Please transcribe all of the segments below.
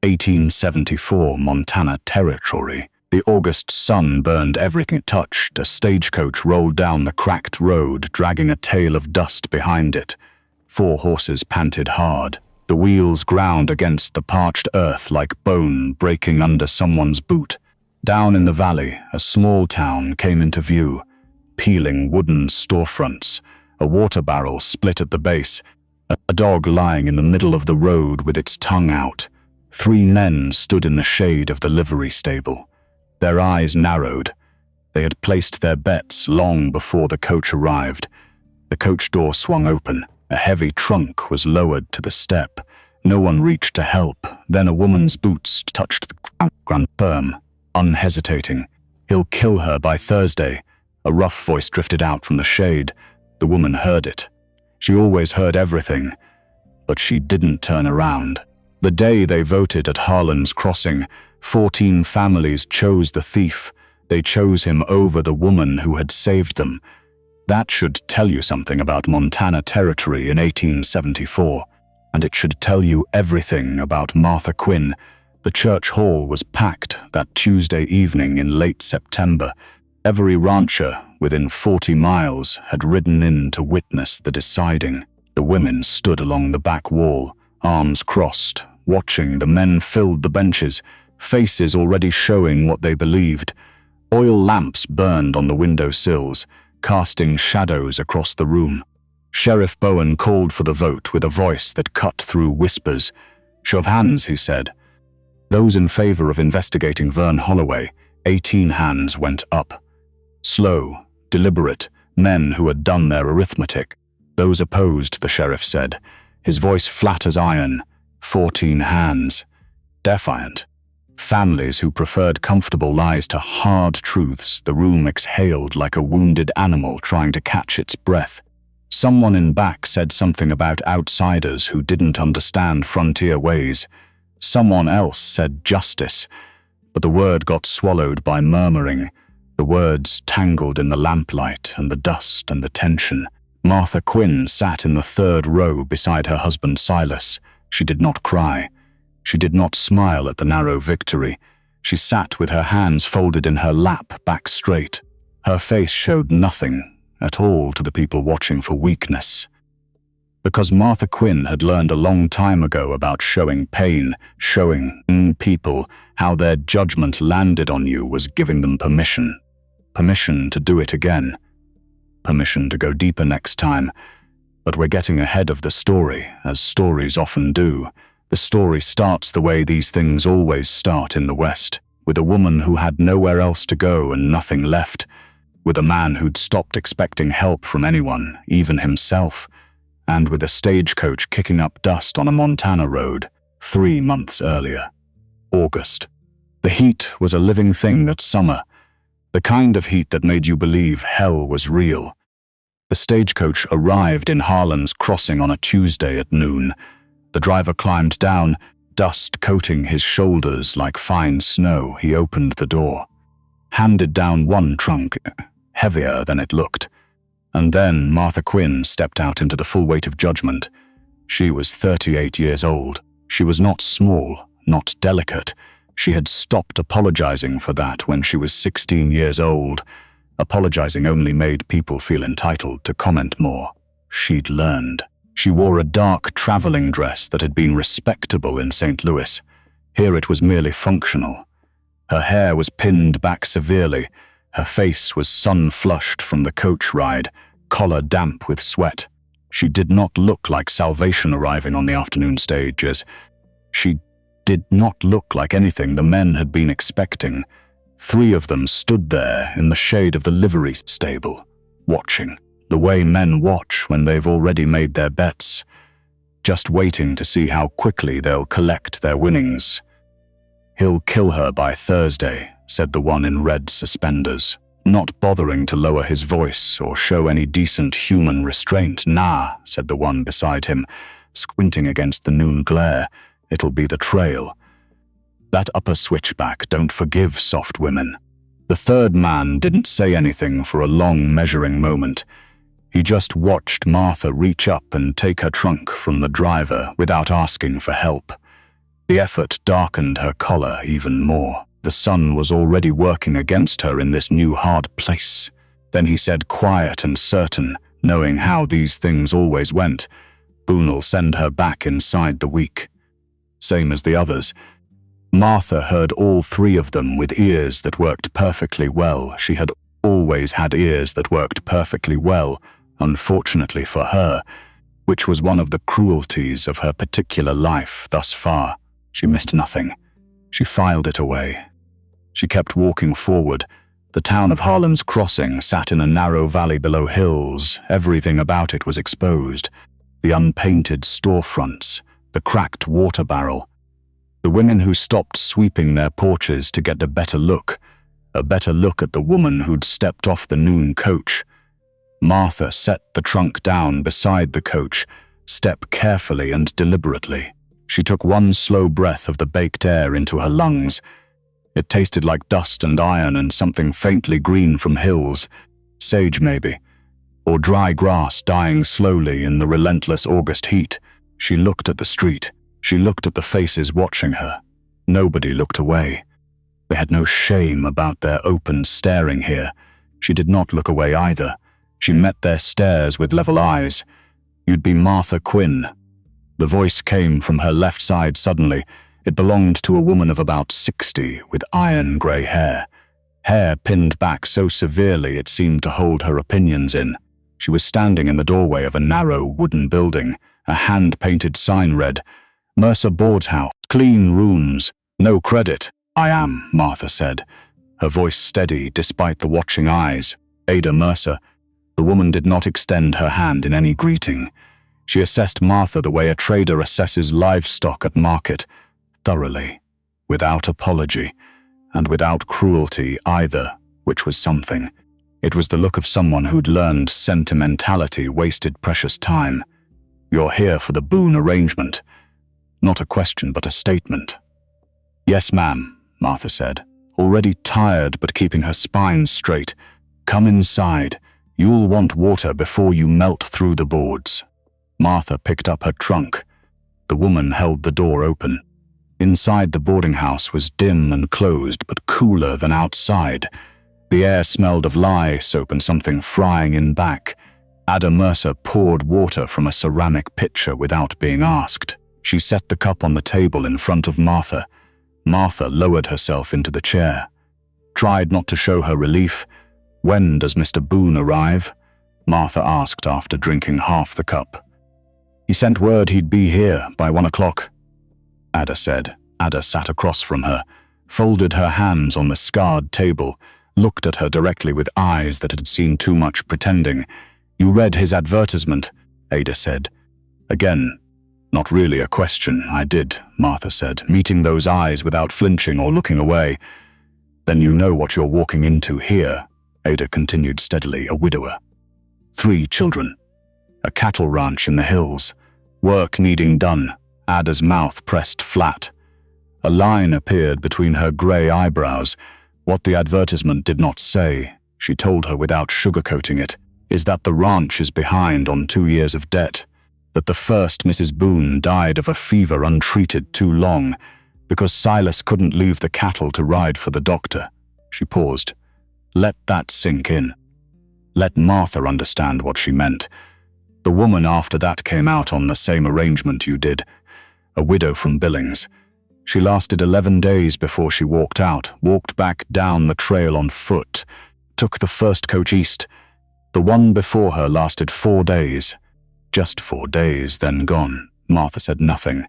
1874 Montana Territory. The August sun burned everything it touched. A stagecoach rolled down the cracked road, dragging a tail of dust behind it. 4 horses panted hard. The wheels ground against the parched earth like bone breaking under someone's boot. Down in the valley, a small town came into view. Peeling wooden storefronts, a water barrel split at the base, a dog lying in the middle of the road with its tongue out. 3 men stood in the shade of the livery stable. Their eyes narrowed. They had placed their bets long before the coach arrived. The coach door swung open. A heavy trunk was lowered to the step. No one reached to help. Then a woman's boots touched the ground firm, unhesitating. "He'll kill her by Thursday." A rough voice drifted out from the shade. The woman heard it. She always heard everything, but she didn't turn around. The day they voted at Harlan's crossing, 14 families chose the thief. They chose him over the woman who had saved them. That should tell you something about Montana Territory in 1874. And it should tell you everything about Martha Quinn. The church hall was packed that Tuesday evening in late September. Every rancher within 40 miles had ridden in to witness the deciding. The women stood along the back wall, arms crossed, watching. The men filled the benches, faces already showing what they believed. Oil lamps burned on the window sills, casting shadows across the room. Sheriff Bowen called for the vote with a voice that cut through whispers. "Show of hands," he said. Those in favor of investigating Vern Holloway, 18 hands went up. Slow, deliberate, men who had done their arithmetic. Those opposed, the sheriff said, his voice flat as iron, 14 hands. Defiant. Families who preferred comfortable lies to hard truths. The room exhaled like a wounded animal trying to catch its breath. Someone in back said something about outsiders who didn't understand frontier ways. Someone else said justice, but the word got swallowed by murmuring. The words tangled in the lamplight and the dust and the tension. Martha Quinn sat in the 3rd row beside her husband Silas. She did not cry. She did not smile at the narrow victory. She sat with her hands folded in her lap, back straight. Her face showed nothing at all to the people watching for weakness. Because Martha Quinn had learned a long time ago about showing pain, showing people how their judgment landed on you was giving them permission. Permission to do it again. Permission to go deeper next time. But we're getting ahead of the story, as stories often do. The story starts the way these things always start in the West, with a woman who had nowhere else to go and nothing left, with a man who'd stopped expecting help from anyone, even himself, and with a stagecoach kicking up dust on a Montana road 3 months earlier. August. The heat was a living thing that summer, the kind of heat that made you believe hell was real. The stagecoach arrived in Harlan's crossing on a Tuesday at noon. The driver climbed down, dust coating his shoulders like fine snow. He opened the door, handed down one trunk, heavier than it looked. And then Martha Quinn stepped out into the full weight of judgment. She was 38 years old. She was not small, not delicate. She had stopped apologizing for that when she was 16 years old. Apologizing only made people feel entitled to comment more. She'd learned. She wore a dark traveling dress that had been respectable in St. Louis. Here it was merely functional. Her hair was pinned back severely. Her face was sun-flushed from the coach ride, collar damp with sweat. She did not look like salvation arriving on the afternoon stages. She did not look like anything the men had been expecting. 3 of them stood there in the shade of the livery stable, watching, the way men watch when they've already made their bets, just waiting to see how quickly they'll collect their winnings. "He'll kill her by Thursday," said the one in red suspenders, not bothering to lower his voice or show any decent human restraint. "Nah," said the one beside him, squinting against the noon glare. "It'll be the trail. That upper switchback don't forgive soft women." The 3rd man didn't say anything for a long measuring moment. He just watched Martha reach up and take her trunk from the driver without asking for help. The effort darkened her collar even more. The sun was already working against her in this new hard place. Then he said, quiet and certain, knowing how these things always went, "Boone'll send her back inside the week." Same as the others. Martha heard all three of them with ears that worked perfectly well. She had always had ears that worked perfectly well, unfortunately for her, which was one of the cruelties of her particular life thus far. She missed nothing. She filed it away. She kept walking forward. The town of Harlan's Crossing sat in a narrow valley below hills. Everything about it was exposed. The unpainted storefronts, the cracked water barrel, the women who stopped sweeping their porches to get a better look at the woman who'd stepped off the noon coach. Martha set the trunk down beside the coach, stepped carefully and deliberately. She took one slow breath of the baked air into her lungs. It tasted like dust and iron and something faintly green from hills, sage maybe, or dry grass dying slowly in the relentless August heat. She looked at the street. She looked at the faces watching her. Nobody looked away. They had no shame about their open staring here. She did not look away either. She met their stares with level eyes. "You'd be Martha Quinn." The voice came from her left side suddenly. It belonged to a woman of about 60, with iron grey hair. Hair pinned back so severely it seemed to hold her opinions in. She was standing in the doorway of a narrow wooden building. A hand-painted sign read, "Mercer Board's House, clean rooms, no credit." "I am," Martha said, her voice steady despite the watching eyes. "Ada Mercer." The woman did not extend her hand in any greeting. She assessed Martha the way a trader assesses livestock at market, thoroughly, without apology, and without cruelty either, which was something. It was the look of someone who'd learned sentimentality wasted precious time. "You're here for the Boone arrangement." Not a question, but a statement. "Yes, ma'am," Martha said, already tired but keeping her spine straight. "Come inside. You'll want water before you melt through the boards." Martha picked up her trunk. The woman held the door open. Inside the boarding house was dim and closed, but cooler than outside. The air smelled of lye soap and something frying in back. Ada Mercer poured water from a ceramic pitcher without being asked. She set the cup on the table in front of Martha. Martha lowered herself into the chair. Tried not to show her relief. "When does Mr. Boone arrive?" Martha asked after drinking half the cup. "He sent word he'd be here by 1 o'clock. Ada said. Ada sat across from her, folded her hands on the scarred table, looked at her directly with eyes that had seen too much pretending. "You read his advertisement," Ada said. Again, not really a question. "I did," Martha said, meeting those eyes without flinching or looking away. "Then you know what you're walking into here," Ada continued steadily, "a widower. 3 children. A cattle ranch in the hills. Work needing done." Ada's mouth pressed flat. A line appeared between her grey eyebrows. What the advertisement did not say, she told her without sugarcoating it, is that the ranch is behind on 2 years of debt, that the first Mrs. Boone died of a fever untreated too long, because Silas couldn't leave the cattle to ride for the doctor. She paused. Let that sink in. Let Martha understand what she meant. The woman after that came out on the same arrangement you did, a widow from Billings. She lasted 11 days before she walked out, walked back down the trail on foot, took the first coach east. The one before her lasted 4 days. Just 4 days, then gone. Martha said nothing.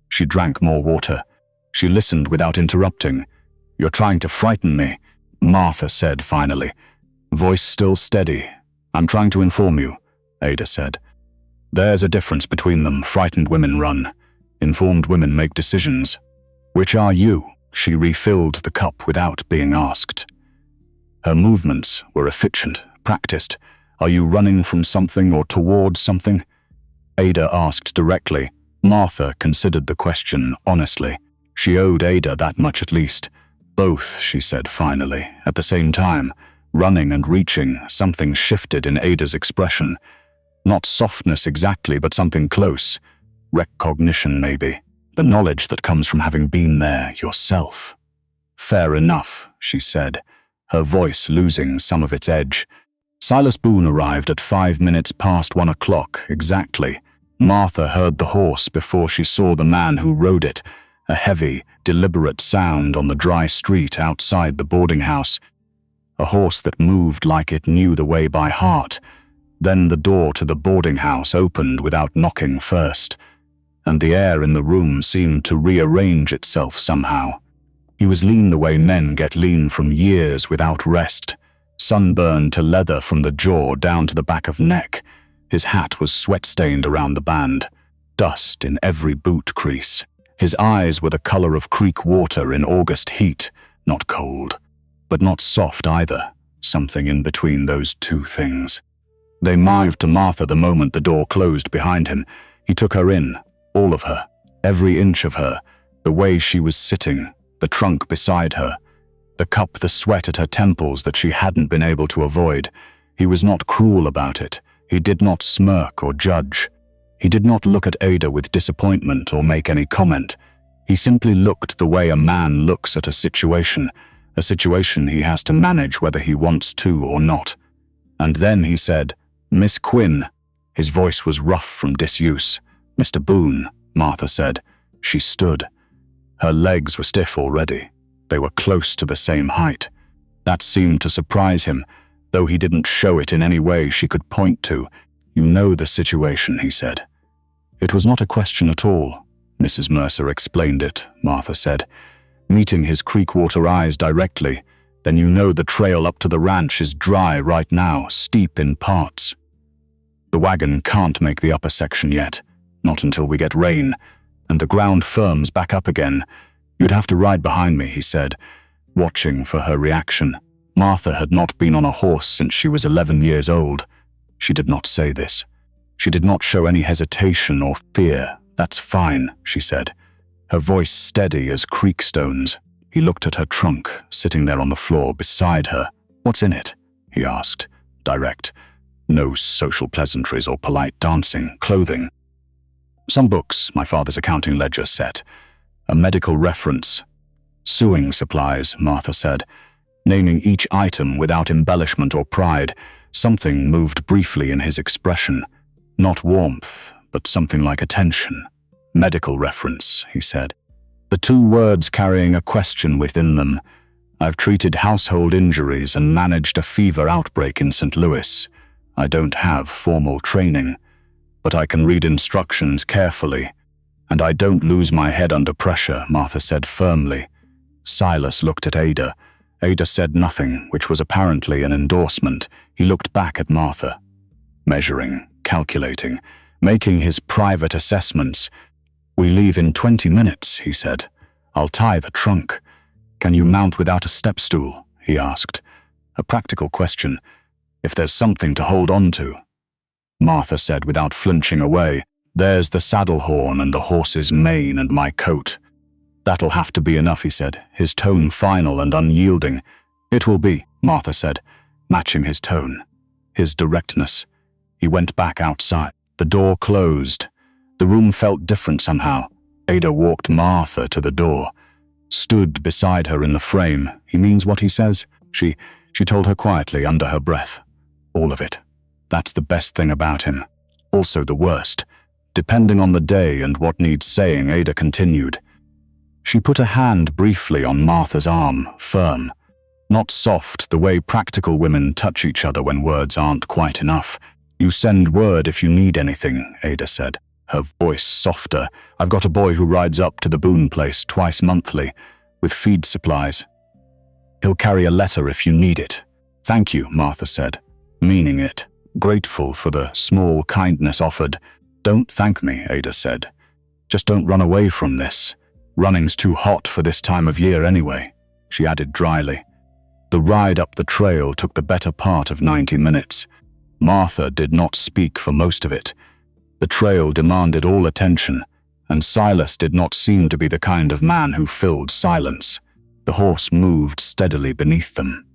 She drank more water. She listened without interrupting. You're trying to frighten me, Martha said finally, voice still steady. I'm trying to inform you, Ada said. There's a difference between them. Frightened women run. Informed women make decisions. Which are you? She refilled the cup without being asked. Her movements were efficient, practiced. Are you running from something or towards something? Ada asked directly. Martha considered the question honestly. She owed Ada that much at least. Both, she said finally, at the same time. Running and reaching, something shifted in Ada's expression. Not softness exactly, but something close. Recognition, maybe. The knowledge that comes from having been there yourself. Fair enough, she said, her voice losing some of its edge. Silas Boone arrived at 5 minutes past 1 o'clock exactly. Martha heard the horse before she saw the man who rode it, a heavy, deliberate sound on the dry street outside the boarding house. A horse that moved like it knew the way by heart. Then the door to the boarding house opened without knocking first, and the air in the room seemed to rearrange itself somehow. He was lean the way men get lean from years without rest, sunburned to leather from the jaw down to the back of neck. His hat was sweat-stained around the band, dust in every boot crease. His eyes were the color of creek water in August heat, not cold, but not soft either, something in between those two things. They moved to Martha the moment the door closed behind him. He took her in, all of her, every inch of her, the way she was sitting, the trunk beside her, the cup, the sweat at her temples that she hadn't been able to avoid. He was not cruel about it. He did not smirk or judge. He did not look at Ada with disappointment or make any comment. He simply looked the way a man looks at a situation he has to manage whether he wants to or not. And then he said, "Miss Quinn." His voice was rough from disuse. "Mr. Boone," Martha said. She stood. Her legs were stiff already. They were close to the same height. That seemed to surprise him, though he didn't show it in any way she could point to. "You know the situation," he said. "It was not a question at all. Mrs. Mercer explained it," Martha said, meeting his creekwater eyes directly. "Then you know the trail up to the ranch is dry right now, steep in parts. The wagon can't make the upper section yet, not until we get rain, and the ground firms back up again. You'd have to ride behind me," he said, watching for her reaction. Martha had not been on a horse since she was 11 years old. She did not say this. She did not show any hesitation or fear. "That's fine," she said, her voice steady as creek stones. He looked at her trunk, sitting there on the floor beside her. "What's in it?" he asked, direct. No social pleasantries or polite dancing. "Clothing. Some books, my father's accounting ledger set. A medical reference. Sewing supplies," Martha said, naming each item without embellishment or pride. Something moved briefly in his expression. Not warmth, but something like attention. "Medical reference," he said, the two words carrying a question within them. "I've treated household injuries and managed a fever outbreak in St. Louis. I don't have formal training, but I can read instructions carefully. And I don't lose my head under pressure," Martha said firmly. Silas looked at Ada. Ada said nothing, which was apparently an endorsement. He looked back at Martha. Measuring, calculating, making his private assessments. "We leave in 20 minutes, he said. "I'll tie the trunk." "Can you mount without a step stool?" he asked. A practical question. "If there's something to hold on to." Martha said without flinching away, "There's the saddle horn and the horse's mane and my coat." "That'll have to be enough," he said, his tone final and unyielding. "It will be," Martha said, matching his tone, his directness. He went back outside. The door closed. The room felt different somehow. Ada walked Martha to the door, stood beside her in the frame. "He means what he says?" She told her quietly under her breath. "All of it. That's the best thing about him. Also the worst. Depending on the day and what needs saying," Ada continued. She put a hand briefly on Martha's arm, firm. Not soft, the way practical women touch each other when words aren't quite enough. "You send word if you need anything," Ada said, her voice softer. "I've got a boy who rides up to the Boone place twice monthly, with feed supplies. He'll carry a letter if you need it." "Thank you," Martha said, meaning it, grateful for the small kindness offered. "Don't thank me," Ada said. "Just don't run away from this. Running's too hot for this time of year anyway," she added dryly. The ride up the trail took the better part of 90 minutes. Martha did not speak for most of it. The trail demanded all attention, and Silas did not seem to be the kind of man who filled silence. The horse moved steadily beneath them.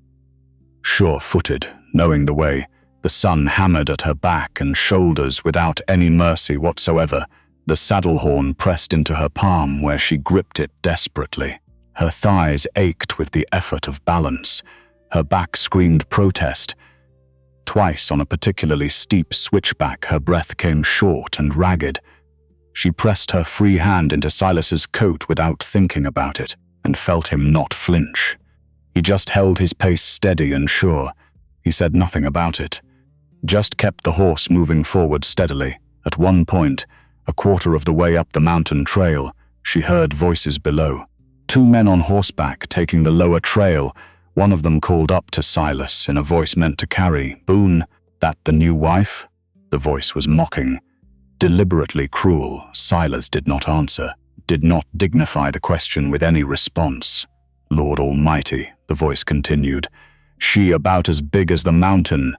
Sure-footed, knowing the way, the sun hammered at her back and shoulders without any mercy whatsoever. The saddle horn pressed into her palm where she gripped it desperately. Her thighs ached with the effort of balance. Her back screamed protest. Twice on a particularly steep switchback, her breath came short and ragged. She pressed her free hand into Silas's coat without thinking about it, and felt him not flinch. He just held his pace steady and sure. He said nothing about it. Just kept the horse moving forward steadily. At one point, a quarter of the way up the mountain trail, she heard voices below. 2 men on horseback taking the lower trail. One of them called up to Silas in a voice meant to carry. "Boone, that the new wife?" The voice was mocking. Deliberately cruel. Silas did not answer, did not dignify the question with any response. "Lord Almighty," the voice continued. "She about as big as the mountain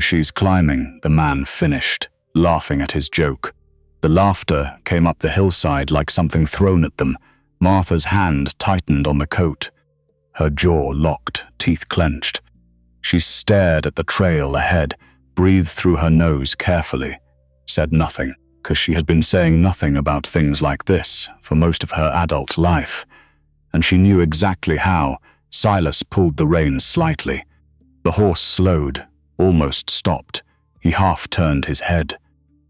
she's climbing," the man finished, laughing at his joke. The laughter came up the hillside like something thrown at them. Martha's hand tightened on the coat. Her jaw locked, teeth clenched. She stared at the trail ahead, breathed through her nose carefully, said nothing, because she had been saying nothing about things like this for most of her adult life. And she knew exactly how. Silas pulled the reins slightly. The horse slowed, almost stopped. He half turned his head,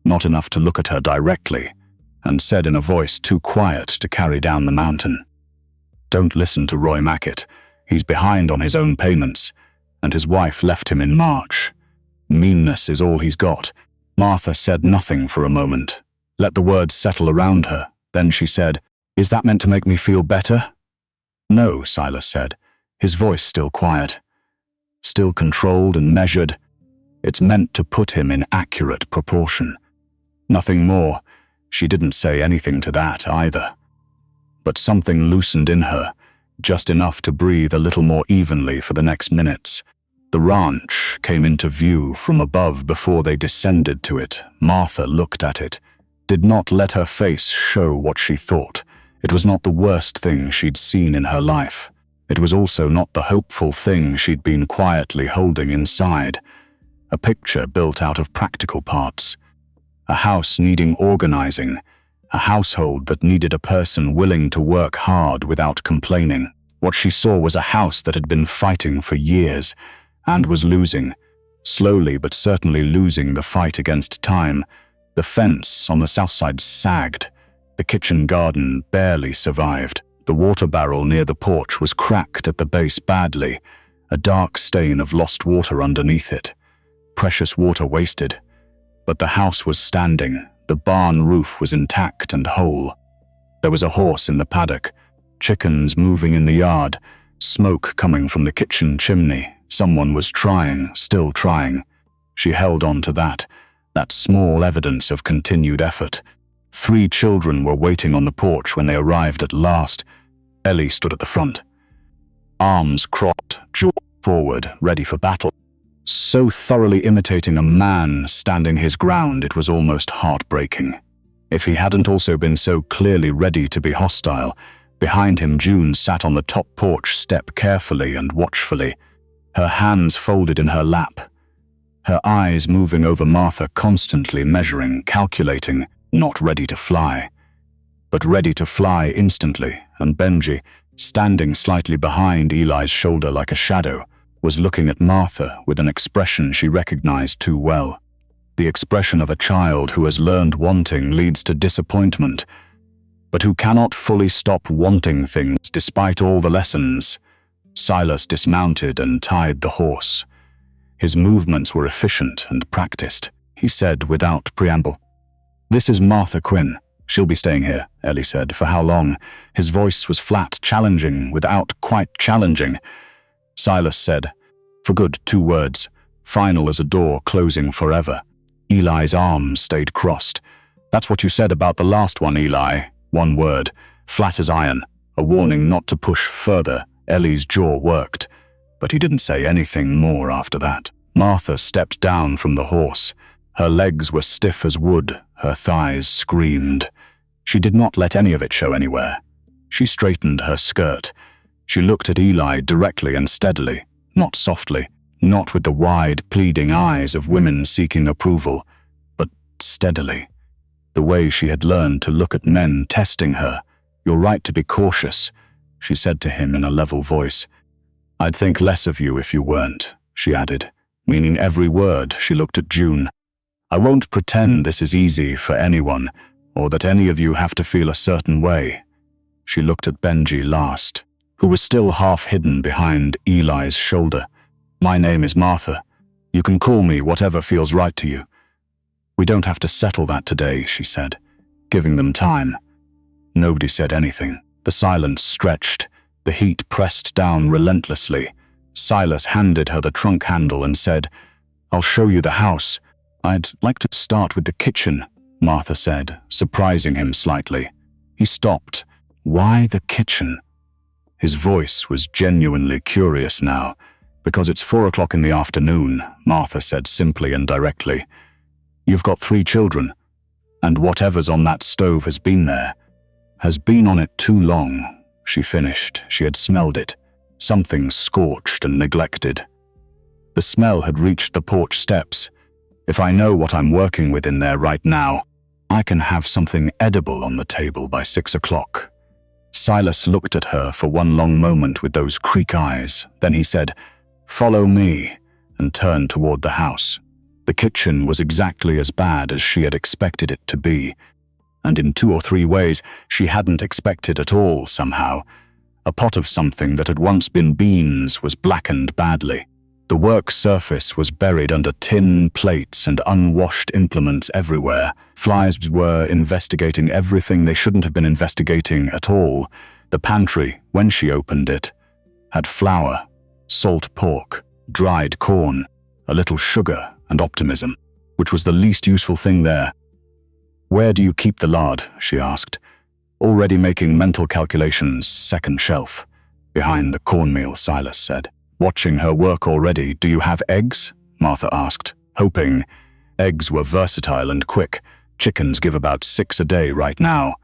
not enough to look at her directly, and said in a voice too quiet to carry down the mountain, "Don't listen to Roy Mackett. He's behind on his own payments, and his wife left him in March. Meanness is all he's got." Martha said nothing for a moment, let the words settle around her. Then she said, "Is that meant to make me feel better?" "No," Silas said, his voice still quiet, still controlled and measured. "It's meant to put him in accurate proportion. Nothing more." She didn't say anything to that either. But something loosened in her, just enough to breathe a little more evenly for the next minutes. The ranch came into view from above before they descended to it. Martha looked at it, did not let her face show what she thought. It was not the worst thing she'd seen in her life. It was also not the hopeful thing she'd been quietly holding inside. A picture built out of practical parts. A house needing organizing. A household that needed a person willing to work hard without complaining. What she saw was a house that had been fighting for years and was losing, slowly but certainly losing the fight against time. The fence on the south side sagged. The kitchen garden barely survived. The water barrel near the porch was cracked at the base badly, a dark stain of lost water underneath it. Precious water wasted. But the house was standing. The barn roof was intact and whole. There was a horse in the paddock, chickens moving in the yard, smoke coming from the kitchen chimney. Someone was trying, still trying. She held on to that small evidence of continued effort. 3 children were waiting on the porch when they arrived at last. Ellie stood at the front, arms crossed, jaw forward, ready for battle. So thoroughly imitating a man standing his ground, it was almost heartbreaking. If he hadn't also been so clearly ready to be hostile. Behind him, June sat on the top porch step carefully and watchfully, her hands folded in her lap, her eyes moving over Martha, constantly measuring, calculating, not ready to fly, but ready to fly instantly. And Benji, standing slightly behind Eli's shoulder like a shadow, was looking at Martha with an expression she recognized too well. The expression of a child who has learned wanting leads to disappointment, but who cannot fully stop wanting things despite all the lessons. Silas dismounted and tied the horse. His movements were efficient and practiced. He said without preamble, "This is Martha Quinn. She'll be staying here," Ellie said. "For how long?" His voice was flat, challenging, without quite challenging. Silas said, "For good, 2 words. Final as a door closing forever." Eli's arms stayed crossed. "That's what you said about the last one, Eli. 1 word. Flat as iron. A warning not to push further." Ellie's jaw worked, but he didn't say anything more after that. Martha stepped down from the horse. Her legs were stiff as wood. Her thighs screamed. She did not let any of it show anywhere. She straightened her skirt. She looked at Eli directly and steadily, not softly, not with the wide, pleading eyes of women seeking approval, but steadily. the way she had learned to look at men testing her. "You're right to be cautious," she said to him in a level voice. "I'd think less of you if you weren't," she added, meaning every word. She looked at June. "I won't pretend this is easy for anyone, or that any of you have to feel a certain way." She looked at Benji last, who was still half hidden behind Eli's shoulder. "My name is Martha. You can call me whatever feels right to you." "We don't have to settle that today," she said, giving them time. Nobody said anything. The silence stretched. The heat pressed down relentlessly. Silas handed her the trunk handle and said, "I'll show you the house." "I'd like to start with the kitchen," Martha said, surprising him slightly. He stopped. "Why the kitchen?" His voice was genuinely curious now. "Because it's 4 o'clock in the afternoon," Martha said simply and directly. "You've got 3 children, and whatever's on that stove has been there. Has been on it too long," she finished. She had smelled it. Something scorched and neglected. The smell had reached the porch steps. "If I know what I'm working with in there right now, I can have something edible on the table by 6 o'clock. Silas looked at her for one long moment with those creek eyes. Then he said, "Follow me," and turned toward the house. The kitchen was exactly as bad as she had expected it to be, and in 2 or 3 ways she hadn't expected at all somehow. A pot of something that had once been beans was blackened badly. The work surface was buried under tin plates and unwashed implements everywhere. Flies were investigating everything they shouldn't have been investigating at all. The pantry, when she opened it, had flour, salt pork, dried corn, a little sugar, and optimism, which was the least useful thing there. "Where do you keep the lard?" she asked. Already making mental calculations. "Second shelf. Behind the cornmeal," Silas said. Watching her work already. "Do you have eggs?" Martha asked, hoping. Eggs were versatile and quick. Chickens give about 6 a day right now.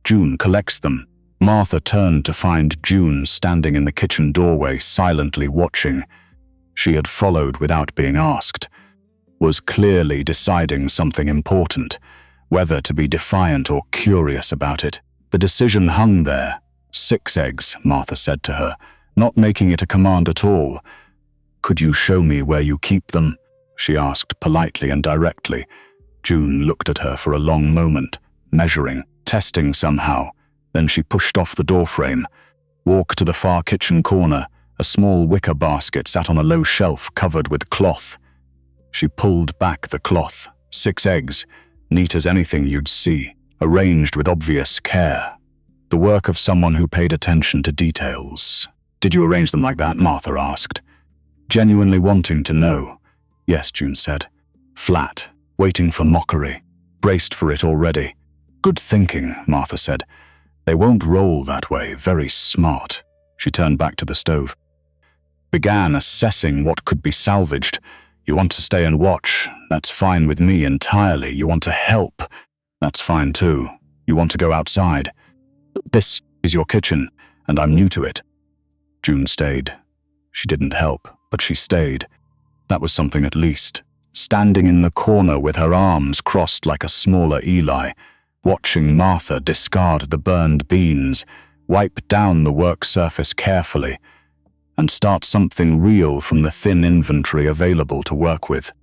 "June collects them." Martha turned to find June standing in the kitchen doorway, silently watching. She had followed without being asked. Was clearly deciding something important, whether to be defiant or curious about it. The decision hung there. 6 eggs, Martha said to her, not making it a command at all. "Could you show me where you keep them?" she asked politely and directly. June looked at her for a long moment, measuring, testing somehow. Then she pushed off the doorframe. Walked to the far kitchen corner. A small wicker basket sat on a low shelf covered with cloth. She pulled back the cloth. 6 eggs, neat as anything you'd see, arranged with obvious care. The work of someone who paid attention to details. "Did you arrange them like that?" Martha asked, genuinely wanting to know. "Yes," June said. Flat, waiting for mockery. Braced for it already. "Good thinking," Martha said. "They won't roll that way. Very smart." She turned back to the stove. Began assessing what could be salvaged. "You want to stay and watch? That's fine with me entirely. You want to help? That's fine too. You want to go outside? This is your kitchen, and I'm new to it." June stayed. She didn't help, but she stayed. That was something at least. Standing in the corner with her arms crossed like a smaller Eli, watching Martha discard the burned beans, wipe down the work surface carefully, and start something real from the thin inventory available to work with.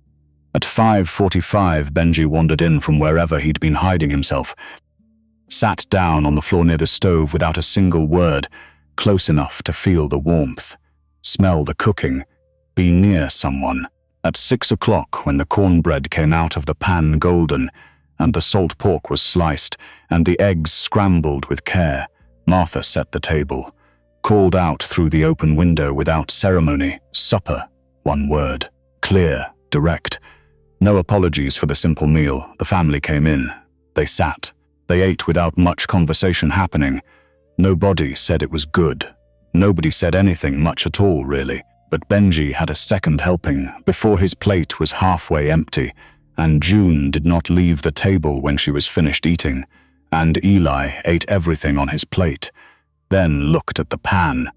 At 5:45, Benji wandered in from wherever he'd been hiding himself. Sat down on the floor near the stove without a single word, close enough to feel the warmth, smell the cooking, be near someone. At 6 o'clock, when the cornbread came out of the pan golden, and the salt pork was sliced, and the eggs scrambled with care, Martha set the table. Called out through the open window without ceremony. Supper. One word. Clear. Direct. No apologies for the simple meal. The family came in. They sat. They ate without much conversation happening. Nobody said it was good. Nobody said anything much at all, really. But Benji had a second helping before his plate was halfway empty, and June did not leave the table when she was finished eating, and Eli ate everything on his plate, then looked at the pan,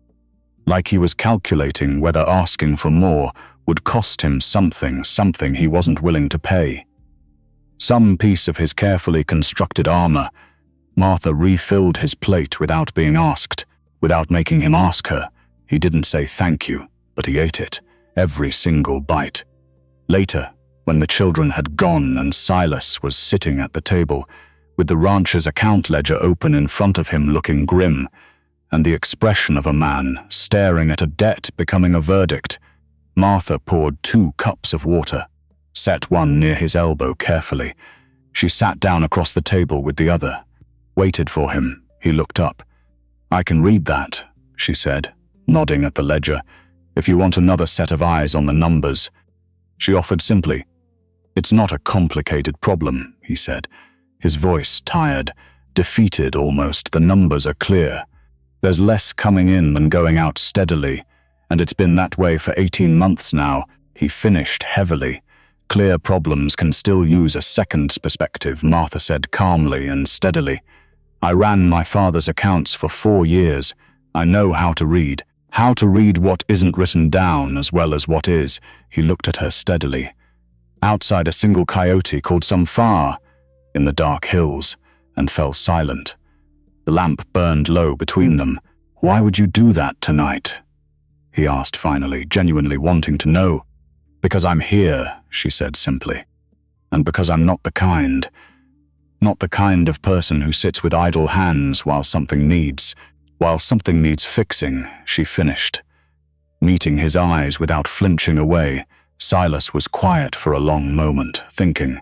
like he was calculating whether asking for more would cost him something he wasn't willing to pay. Some piece of his carefully constructed armor. Martha refilled his plate without being asked, without making him ask her. He didn't say thank you, but he ate it, every single bite. Later, when the children had gone and Silas was sitting at the table, with the rancher's account ledger open in front of him looking grim, and the expression of a man staring at a debt becoming a verdict, Martha poured 2 cups of water, set one near his elbow carefully. She sat down across the table with the other, waited for him. He looked up. "I can read that," she said, nodding at the ledger, "if you want another set of eyes on the numbers." She offered simply. "It's not a complicated problem," he said, his voice tired, defeated almost. "The numbers are clear. There's less coming in than going out steadily, and it's been that way for 18 months now." He finished heavily. "Clear problems can still use a second perspective," Martha said calmly and steadily. "I ran my father's accounts for 4 years. I know how to read what isn't written down as well as what is." He looked at her steadily. "Outside, a single coyote called some far in the dark hills," and fell silent. The lamp burned low between them. "Why would you do that tonight?" he asked finally, genuinely wanting to know. "Because I'm here," she said simply. "And because I'm not the kind of person who sits with idle hands while something needs fixing," she finished. Meeting his eyes without flinching away, Silas was quiet for a long moment, thinking,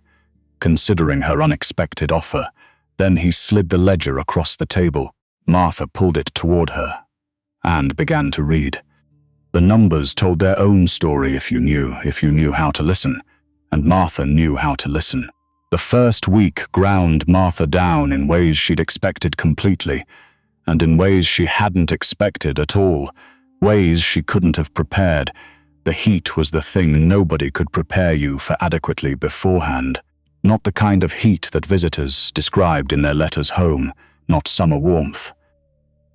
considering her unexpected offer. Then he slid the ledger across the table. Martha pulled it toward her and began to read. The numbers told their own story if you knew how to listen, and Martha knew how to listen. The first week ground Martha down in ways she'd expected completely, and in ways she hadn't expected at all, ways she couldn't have prepared. The heat was the thing nobody could prepare you for adequately beforehand. Not the kind of heat that visitors described in their letters home, not summer warmth.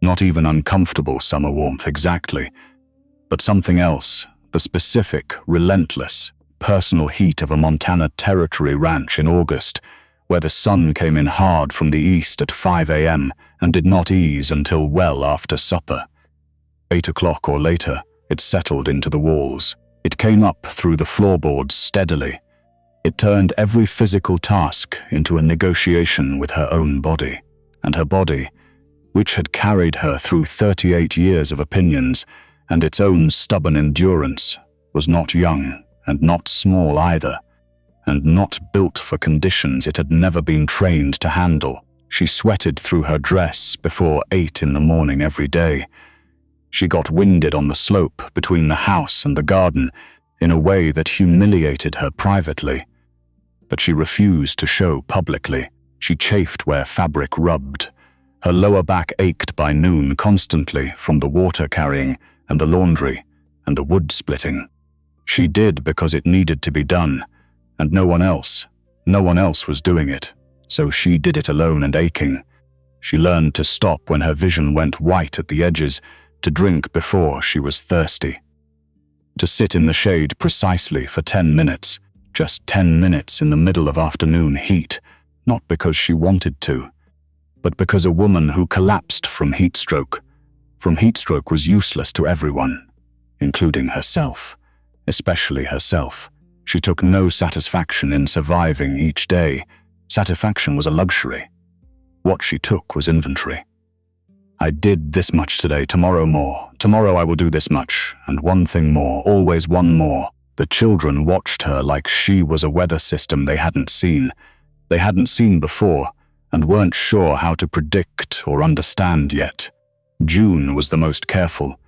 Not even uncomfortable summer warmth exactly, but something else, the specific, relentless, personal heat of a Montana Territory ranch in August, where the sun came in hard from the east at 5 a.m. and did not ease until well after supper. 8 o'clock or later, it settled into the walls. It came up through the floorboards steadily. It turned every physical task into a negotiation with her own body, and her body, which had carried her through 38 years of opinions and its own stubborn endurance, was not young and not small either, and not built for conditions it had never been trained to handle. She sweated through her dress before 8 in the morning every day. She got winded on the slope between the house and the garden in a way that humiliated her privately, but she refused to show publicly. She chafed where fabric rubbed. Her lower back ached by noon constantly from the water carrying and the laundry and the wood splitting. She did because it needed to be done, and no one else was doing it, so she did it alone and aching. She learned to stop when her vision went white at the edges, to drink before she was thirsty, to sit in the shade precisely for 10 minutes, just 10 minutes in the middle of afternoon heat, not because she wanted to, but because a woman who collapsed from heat stroke was useless to everyone, including herself, especially herself. She took no satisfaction in surviving each day. Satisfaction was a luxury. What she took was inventory. I did this much today, tomorrow more. Tomorrow I will do this much, and one thing more, always one more. The children watched her like she was a weather system they hadn't seen. They hadn't seen before, and weren't sure how to predict or understand yet. June was the most careful.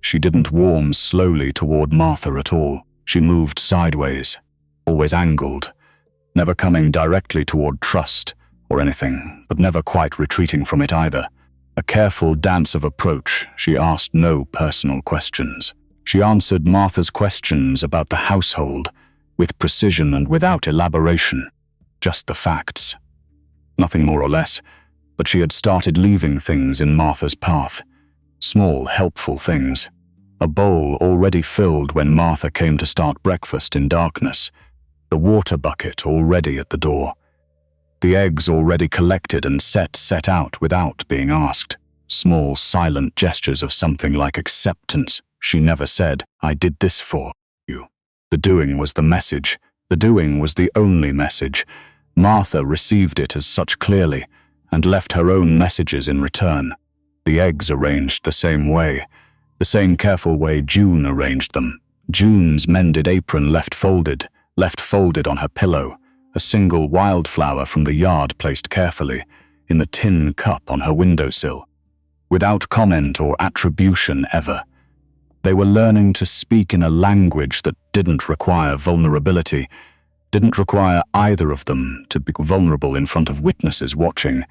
She didn't warm slowly toward Martha at all. She moved sideways, always angled, never coming directly toward trust or anything, but never quite retreating from it either. A careful dance of approach. She asked no personal questions. She answered Martha's questions about the household with precision and without elaboration. Just the facts. Nothing more or less, but she had started leaving things in Martha's path. Small, helpful things. A bowl already filled when Martha came to start breakfast in darkness. the water bucket already at the door, the eggs already collected and set out without being asked. Small, silent gestures of something like acceptance. She never said, "I did this for you." The doing was the message. The doing was the only message. Martha received it as such clearly, and left her own messages in return. The eggs arranged the same way, the same careful way June arranged them. June's mended apron left folded on her pillow, a single wildflower from the yard placed carefully in the tin cup on her windowsill, without comment or attribution ever. They were learning to speak in a language that didn't require vulnerability, didn't require either of them to be vulnerable in front of witnesses watching.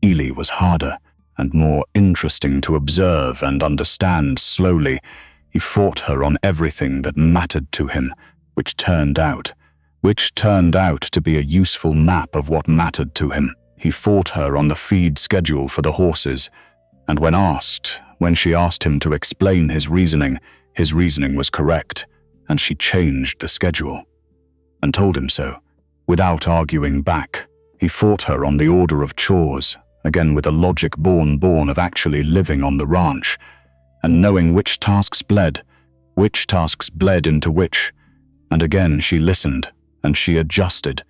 Ely was harder and more interesting to observe and understand slowly. He fought her on everything that mattered to him, which turned out to be a useful map of what mattered to him. He fought her on the feed schedule for the horses, and when she asked him to explain his reasoning was correct, and she changed the schedule, and told him so, without arguing back. He fought her on the order of chores, again with a logic born of actually living on the ranch, and knowing which tasks bled into which, and again she listened, and she adjusted.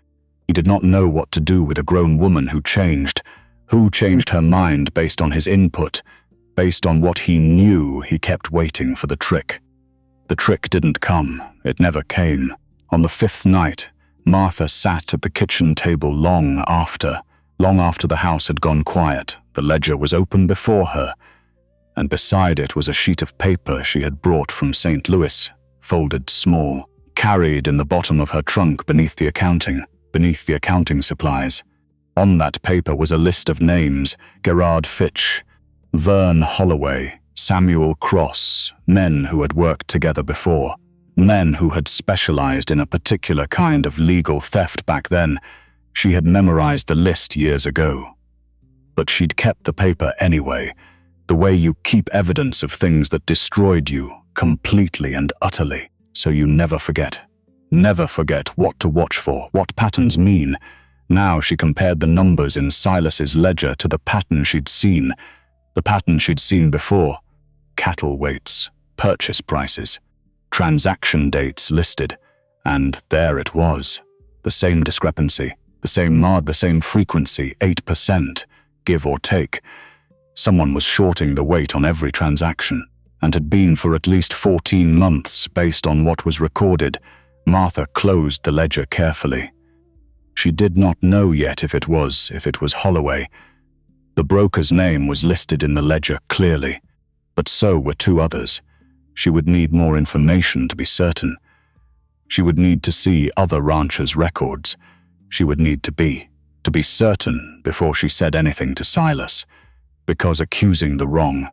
He did not know what to do with a grown woman who changed her mind based on his input, based on what he knew. He kept waiting for the trick. The trick didn't come. It never came. On the fifth night, Martha sat at the kitchen table long after the house had gone quiet. The ledger was open before her, and beside it was a sheet of paper she had brought from St. Louis, folded small, carried in the bottom of her trunk beneath the accounting supplies. On that paper was a list of names: Gerard Fitch, Vern Holloway, Samuel Cross, men who had worked together before, men who had specialized in a particular kind of legal theft back then. She had memorized the list years ago. But she'd kept the paper anyway, the way you keep evidence of things that destroyed you completely and utterly, so you never forget. Never forget what to watch for, what patterns mean. Now she compared the numbers in Silas's ledger to the pattern she'd seen before. Cattle weights, purchase prices, transaction dates listed, and there it was. The same discrepancy, the same frequency, 8%, give or take. Someone was shorting the weight on every transaction, and had been for at least 14 months based on what was recorded. Martha closed the ledger carefully. She did not know yet if it was Holloway. The broker's name was listed in the ledger clearly, but so were two others. She would need more information to be certain. She would need to see other ranchers' records. She would need to be certain before she said anything to Silas, because accusing the wrong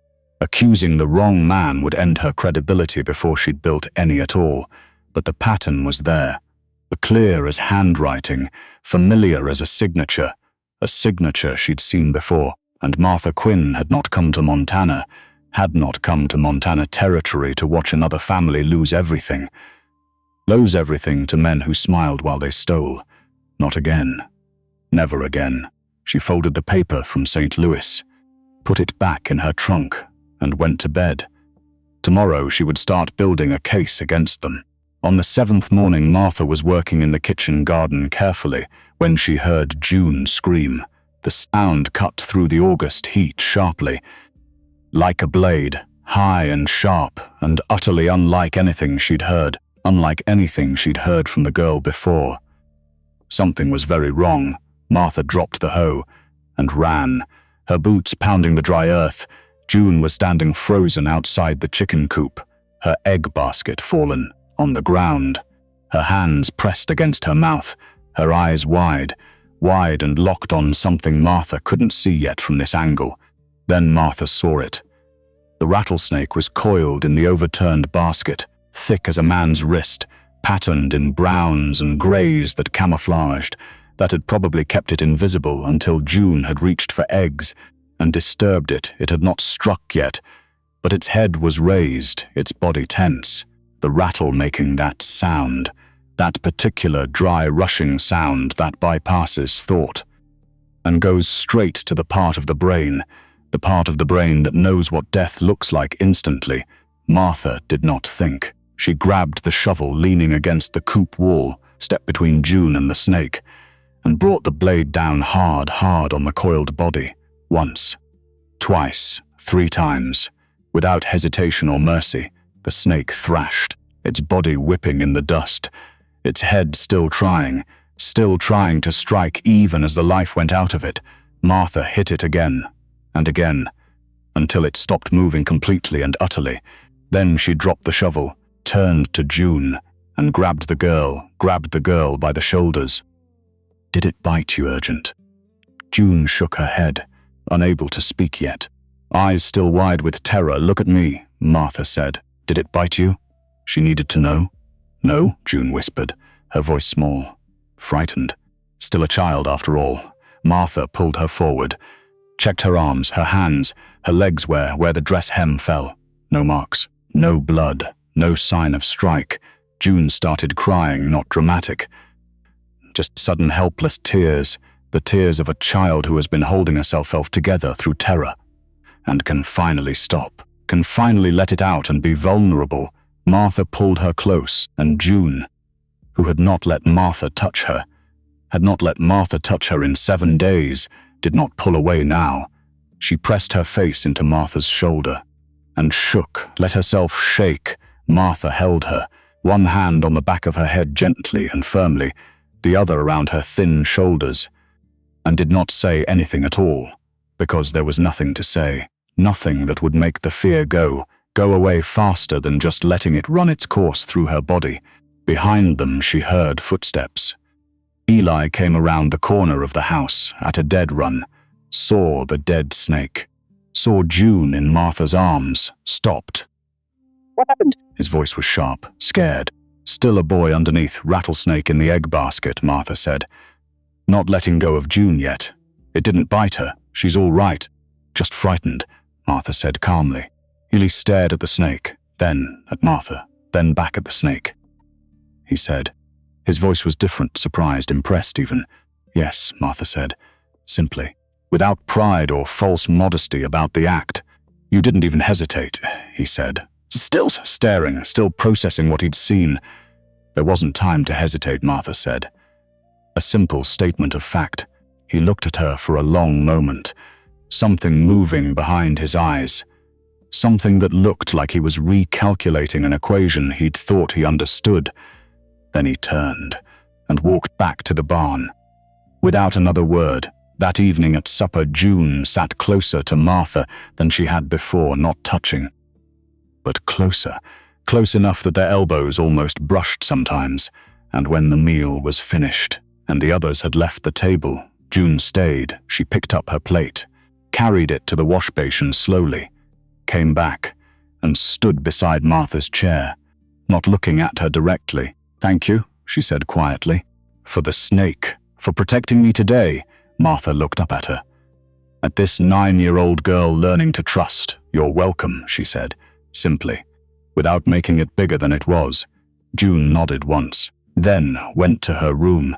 man would end her credibility before she'd built any at all. But the pattern was there, clear as handwriting, familiar as a signature she'd seen before. And Martha Quinn had not come to Montana territory to watch another family lose everything to men who smiled while they stole. Not again. Never again. She folded the paper from St. Louis, put it back in her trunk, and went to bed. Tomorrow she would start building a case against them. On the seventh morning, Martha was working in the kitchen garden carefully when she heard June scream. The sound cut through the August heat sharply, like a blade, high and sharp, and utterly unlike anything she'd heard from the girl before. Something was very wrong. Martha dropped the hoe and ran, her boots pounding the dry earth. June was standing frozen outside the chicken coop, her egg basket fallen on the ground, her hands pressed against her mouth, her eyes wide and locked on something Martha couldn't see yet from this angle. Then Martha saw it. The rattlesnake was coiled in the overturned basket, thick as a man's wrist, patterned in browns and grays that camouflaged, that had probably kept it invisible until June had reached for eggs and disturbed it. It had not struck yet, but its head was raised, its body tense, the rattle making that sound. That particular dry rushing sound that bypasses thought and goes straight to the part of the brain that knows what death looks like instantly. Martha did not think. She grabbed the shovel leaning against the coop wall, stepped between June and the snake, and brought the blade down hard on the coiled body. Once, twice, 3 times. Without hesitation or mercy, the snake thrashed, its body whipping in the dust, its head still trying to strike even as the life went out of it. Martha hit it again and again, until it stopped moving completely and utterly. Then she dropped the shovel, turned to June, and grabbed the girl by the shoulders. "Did it bite you, Urgent?" June shook her head, unable to speak yet. Eyes still wide with terror. "Look at me," Martha said. "Did it bite you?" She needed to know. "No," June whispered, her voice small, frightened. Still a child after all. Martha pulled her forward, checked her arms, her hands, her legs where the dress hem fell. No marks, no blood, no sign of strike. June started crying, not dramatic. Just sudden helpless tears, the tears of a child who has been holding herself together through terror, and can finally stop, can finally let it out and be vulnerable. Martha pulled her close, and June, who had not let Martha touch her in 7 days, did not pull away now. She pressed her face into Martha's shoulder and shook, let herself shake. Martha held her, one hand on the back of her head gently and firmly, the other around her thin shoulders, and did not say anything at all, because there was nothing to say, nothing that would make the fear go away faster than just letting it run its course through her body. Behind them she heard footsteps. Eli came around the corner of the house at a dead run, saw the dead snake, saw June in Martha's arms, stopped. "What happened?" His voice was sharp, scared. "Still a boy underneath, rattlesnake in the egg basket," Martha said. "Not letting go of June yet. It didn't bite her. She's all right. Just frightened," Martha said calmly. Eli stared at the snake, then at Martha, then back at the snake. He said. His voice was different, surprised, impressed even. "Yes," Martha said, simply, without pride or false modesty about the act. "You didn't even hesitate," he said, still staring, still processing what he'd seen. "There wasn't time to hesitate," Martha said. A simple statement of fact. He looked at her for a long moment, something moving behind his eyes, something that looked like he was recalculating an equation he'd thought he understood. Then he turned and walked back to the barn. Without another word, that evening at supper, June sat closer to Martha than she had before, not touching, but closer, close enough that their elbows almost brushed sometimes. And when the meal was finished and the others had left the table, June stayed. She picked up her plate, carried it to the wash basin slowly, came back, and stood beside Martha's chair, not looking at her directly. "Thank you," she said quietly. "For the snake, for protecting me today." Martha looked up at her. "At this 9-year-old girl learning to trust. You're welcome," she said, simply, without making it bigger than it was. June nodded once, then went to her room,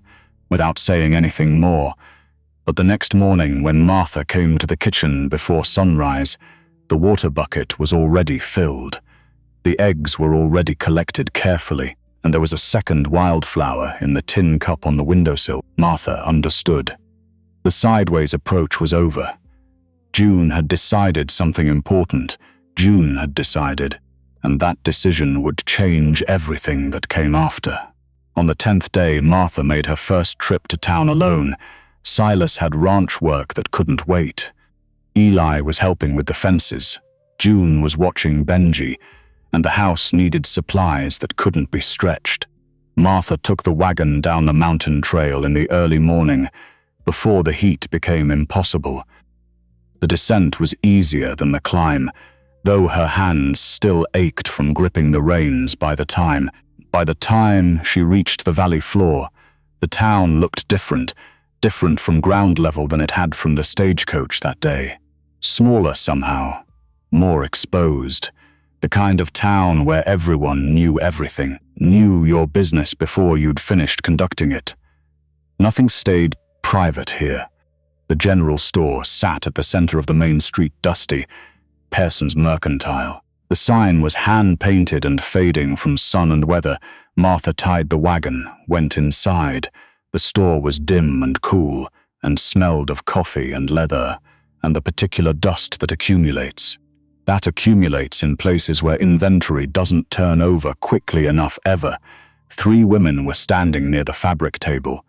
without saying anything more. But the next morning, when Martha came to the kitchen before sunrise, the water bucket was already filled. The eggs were already collected carefully, and there was a second wildflower in the tin cup on the windowsill. Martha understood. The sideways approach was over. June had decided something important. June had decided, and that decision would change everything that came after. On the 10th day, Martha made her first trip to town alone. Silas had ranch work that couldn't wait. Eli was helping with the fences. June was watching Benji, and the house needed supplies that couldn't be stretched. Martha took the wagon down the mountain trail in the early morning, before the heat became impossible. The descent was easier than the climb, though her hands still ached from gripping the reins. By the time she reached the valley floor, the town looked different from ground level than it had from the stagecoach that day. Smaller somehow, more exposed, The kind of town where everyone knew everything, knew your business before you'd finished conducting it. Nothing stayed private here. The general store sat at the center of the main street, dusty, Pearson's Mercantile. The sign was hand-painted and fading from sun and weather. Martha tied the wagon, went inside. The store was dim and cool, and smelled of coffee and leather, and the particular dust that accumulates. That accumulates in places where inventory doesn't turn over quickly enough ever. 3 women were standing near the fabric table.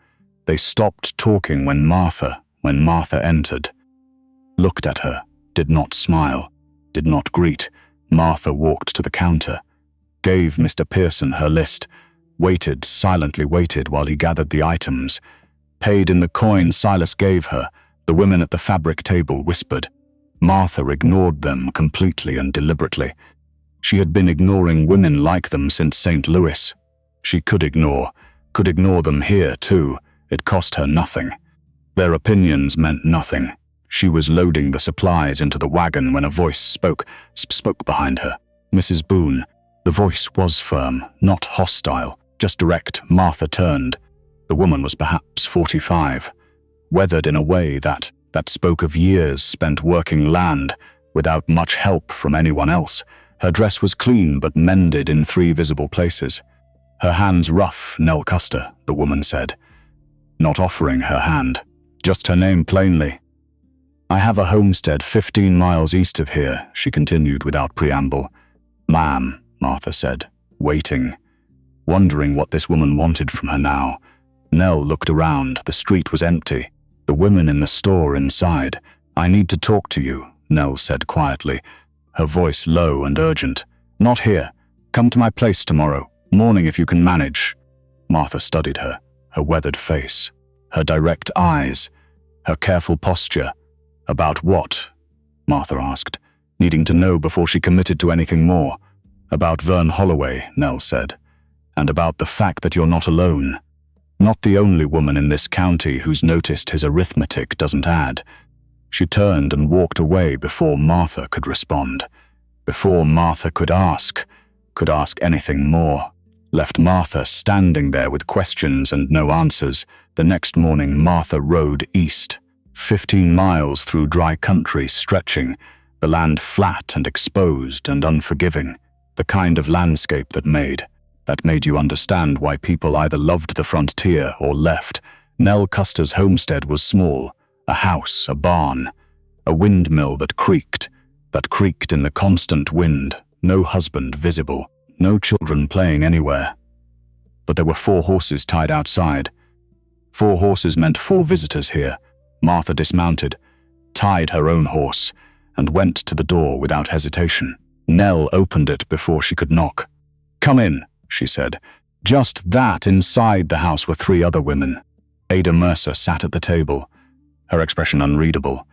They stopped talking when Martha entered. Looked at her, did not smile, did not greet. Martha walked to the counter, gave Mr. Pearson her list, silently waited while he gathered the items. Paid in the coin Silas gave her. The women at the fabric table whispered. Martha ignored them completely and deliberately. She had been ignoring women like them since St. Louis. She could ignore them here too. It cost her nothing. Their opinions meant nothing. She was loading the supplies into the wagon when a voice spoke behind her. Mrs. Boone. The voice was firm, not hostile, just direct. Martha turned. The woman was perhaps 45, weathered in a way that spoke of years spent working land without much help from anyone else. Her dress was clean but mended in 3 visible places. Her hands rough, Nell Custer, the woman said, not offering her hand, just her name plainly. I have a homestead 15 miles east of here, she continued without preamble. Ma'am, Martha said, waiting, wondering what this woman wanted from her now. Nell looked around. The street was empty. The women in the store inside. I need to talk to you, Nell said quietly, her voice low and urgent. Not here. Come to my place tomorrow morning if you can manage. Martha studied her weathered face, her direct eyes, her careful posture. About what? Martha asked, needing to know before she committed to anything more. About Vern Holloway, Nell said, and about the fact that you're not alone. Not the only woman in this county who's noticed his arithmetic doesn't add. She turned and walked away before Martha could respond, before Martha could ask anything more. Left Martha standing there with questions and no answers. The next morning Martha rode east, 15 miles through dry country stretching, the land flat and exposed and unforgiving, the kind of landscape that made you understand why people either loved the frontier or left. Nell Custer's homestead was small, a house, a barn, a windmill that creaked in the constant wind, no husband visible, no children playing anywhere. But there were 4 horses tied outside. 4 horses meant 4 visitors here. Martha dismounted, tied her own horse, and went to the door without hesitation. Nell opened it before she could knock. Come in, she said. Just that inside the house were 3 other women. Ada Mercer sat at the table, her expression unreadable.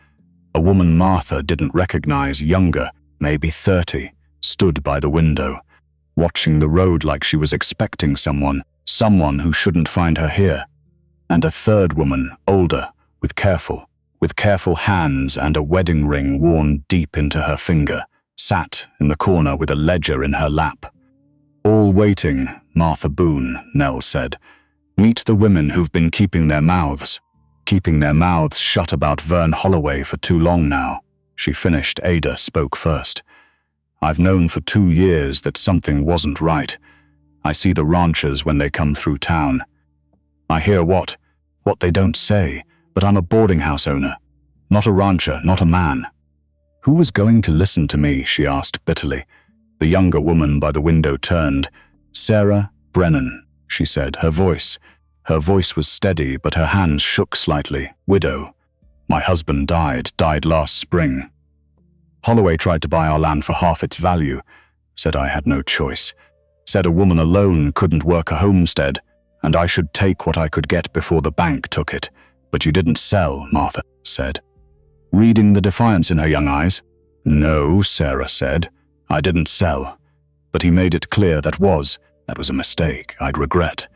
A woman Martha didn't recognize, younger, maybe 30, stood by the window, watching the road like she was expecting someone who shouldn't find her here. And a 3rd woman, older, with careful hands and a wedding ring worn deep into her finger, sat in the corner with a ledger in her lap. All waiting, Martha Boone, Nell said. Meet the women who've been keeping their mouths shut about Vern Holloway for too long now. She finished. Ada spoke first. I've known for 2 years that something wasn't right. I see the ranchers when they come through town. I hear what they don't say, but I'm a boarding house owner, not a rancher, not a man. Who was going to listen to me, she asked bitterly. The younger woman by the window turned. Sarah Brennan, she said, her voice was steady, but her hands shook slightly. Widow. My husband died last spring. Holloway tried to buy our land for half its value. Said I had no choice. Said a woman alone couldn't work a homestead, and I should take what I could get before the bank took it. But you didn't sell, Martha said, reading the defiance in her young eyes. No, Sarah said. I didn't sell. But he made it clear that was a mistake I'd regret.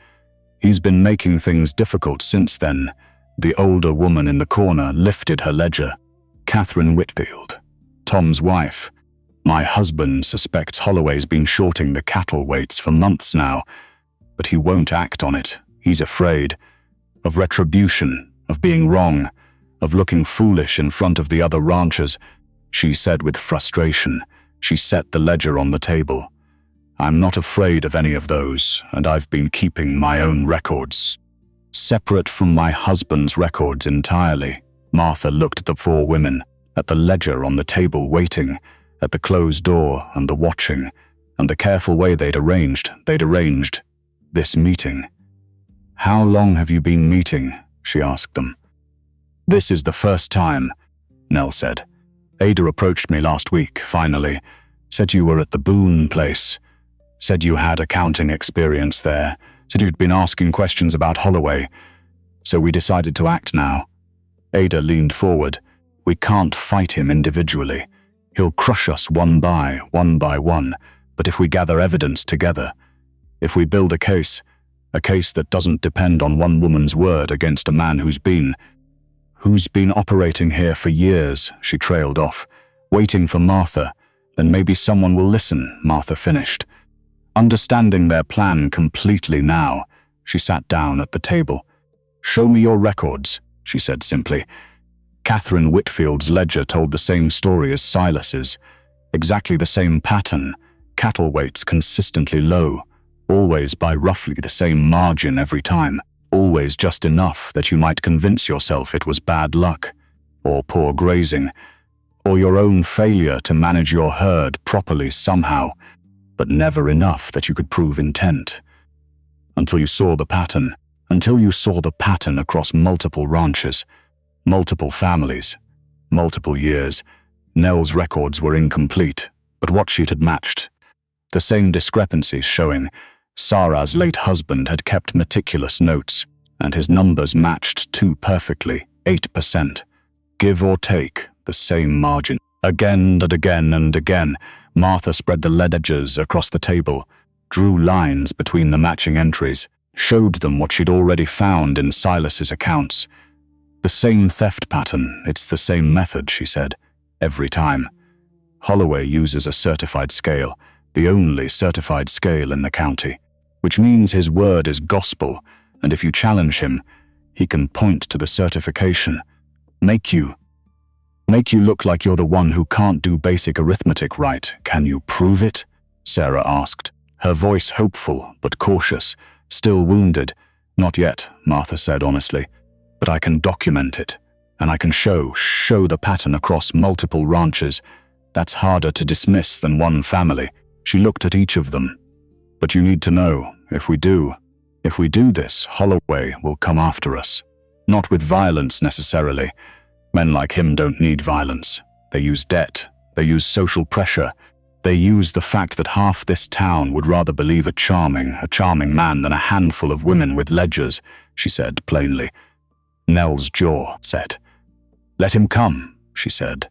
He's been making things difficult since then. The older woman in the corner lifted her ledger. Catherine Whitfield, Tom's wife. My husband suspects Holloway's been shorting the cattle weights for months now, but he won't act on it. He's afraid of retribution, of being wrong, of looking foolish in front of the other ranchers, she said with frustration. She set the ledger on the table. I'm not afraid of any of those, and I've been keeping my own records, separate from my husband's records entirely. Martha looked at the four women, at the ledger on the table waiting, at the closed door and the watching, and the careful way they'd arranged this meeting. How long have you been meeting? She asked them. This is the first time, Nell said. Ada approached me last week, finally. Said you were at the Boone place. Said you had accounting experience there. Said you'd been asking questions about Holloway. So we decided to act now. Ada leaned forward. We can't fight him individually. He'll crush us one by one, but if we gather evidence together, if we build a case that doesn't depend on one woman's word against a man who's been operating here for years, she trailed off, waiting for Martha. Then maybe someone will listen, Martha finished. Understanding their plan completely now, she sat down at the table. Show me your records, she said simply. Catherine Whitfield's ledger told the same story as Silas's. Exactly the same pattern, cattle weights consistently low, always by roughly the same margin every time, always just enough that you might convince yourself it was bad luck, or poor grazing, or your own failure to manage your herd properly somehow, but never enough that you could prove intent. Until you saw the pattern across multiple ranches, multiple families, multiple years. Nell's records were incomplete, but what sheet had matched. The same discrepancies showing Sarah's late husband had kept meticulous notes, and his numbers matched too perfectly, 8%. Give or take, the same margin. Again and again and again, Martha spread the ledgers across the table, drew lines between the matching entries, showed them what she'd already found in Silas's accounts. The same theft pattern, it's the same method, she said, every time. Holloway uses a certified scale, the only certified scale in the county, which means his word is gospel, and if you challenge him, he can point to the certification, make you look like you're the one who can't do basic arithmetic right. Can you prove it? Sarah asked, her voice hopeful but cautious, still wounded. Not yet, Martha said honestly. But I can document it, and I can show the pattern across multiple ranches. That's harder to dismiss than one family. She looked at each of them. But you need to know, if we do this, Holloway will come after us. Not with violence necessarily. Men like him don't need violence. They use debt. They use social pressure. They use the fact that half this town would rather believe a charming man than a handful of women with ledgers, she said plainly. Nell's jaw set. Let him come, she said.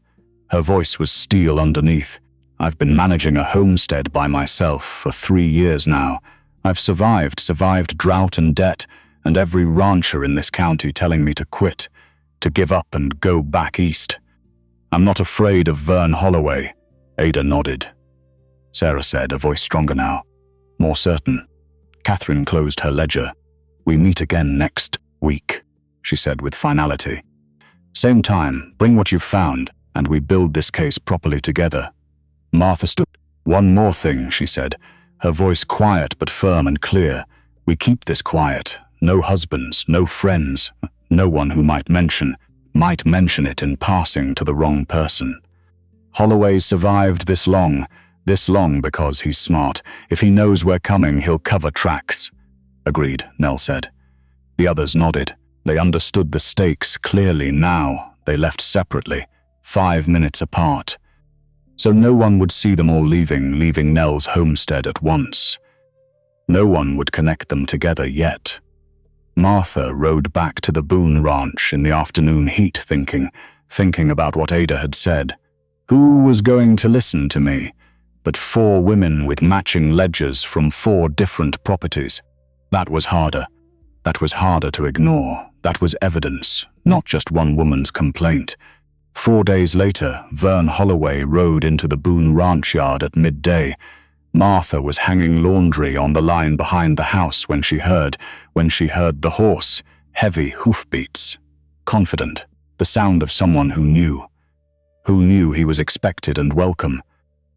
Her voice was steel underneath. I've been managing a homestead by myself for 3 years now. I've survived drought and debt, and every rancher in this county telling me to quit, to give up and go back east. I'm not afraid of Vern Holloway. Ada nodded. Sarah said, a voice stronger now, more certain. Catherine closed her ledger. We meet again next week, she said with finality. Same time, bring what you've found, and we build this case properly together. Martha stood. One more thing, she said, her voice quiet but firm and clear. We keep this quiet. No husbands, no friends, no one who might mention it in passing to the wrong person. Holloway survived this long because he's smart. If he knows we're coming, he'll cover tracks. Agreed, Nell said. The others nodded. They understood the stakes clearly now. They left separately, 5 minutes apart. So no one would see them all leaving Nell's homestead at once. No one would connect them together yet. Martha rode back to the Boone ranch in the afternoon heat thinking about what Ada had said. Who was going to listen to me? But 4 women with matching ledgers from 4 different properties. That was harder. That was harder to ignore. That was evidence, not just one woman's complaint. 4 days later, Vern Holloway rode into the Boone ranch yard at midday. Martha was hanging laundry on the line behind the house when she heard the horse, heavy hoofbeats. Confident, the sound of someone who knew he was expected and welcome,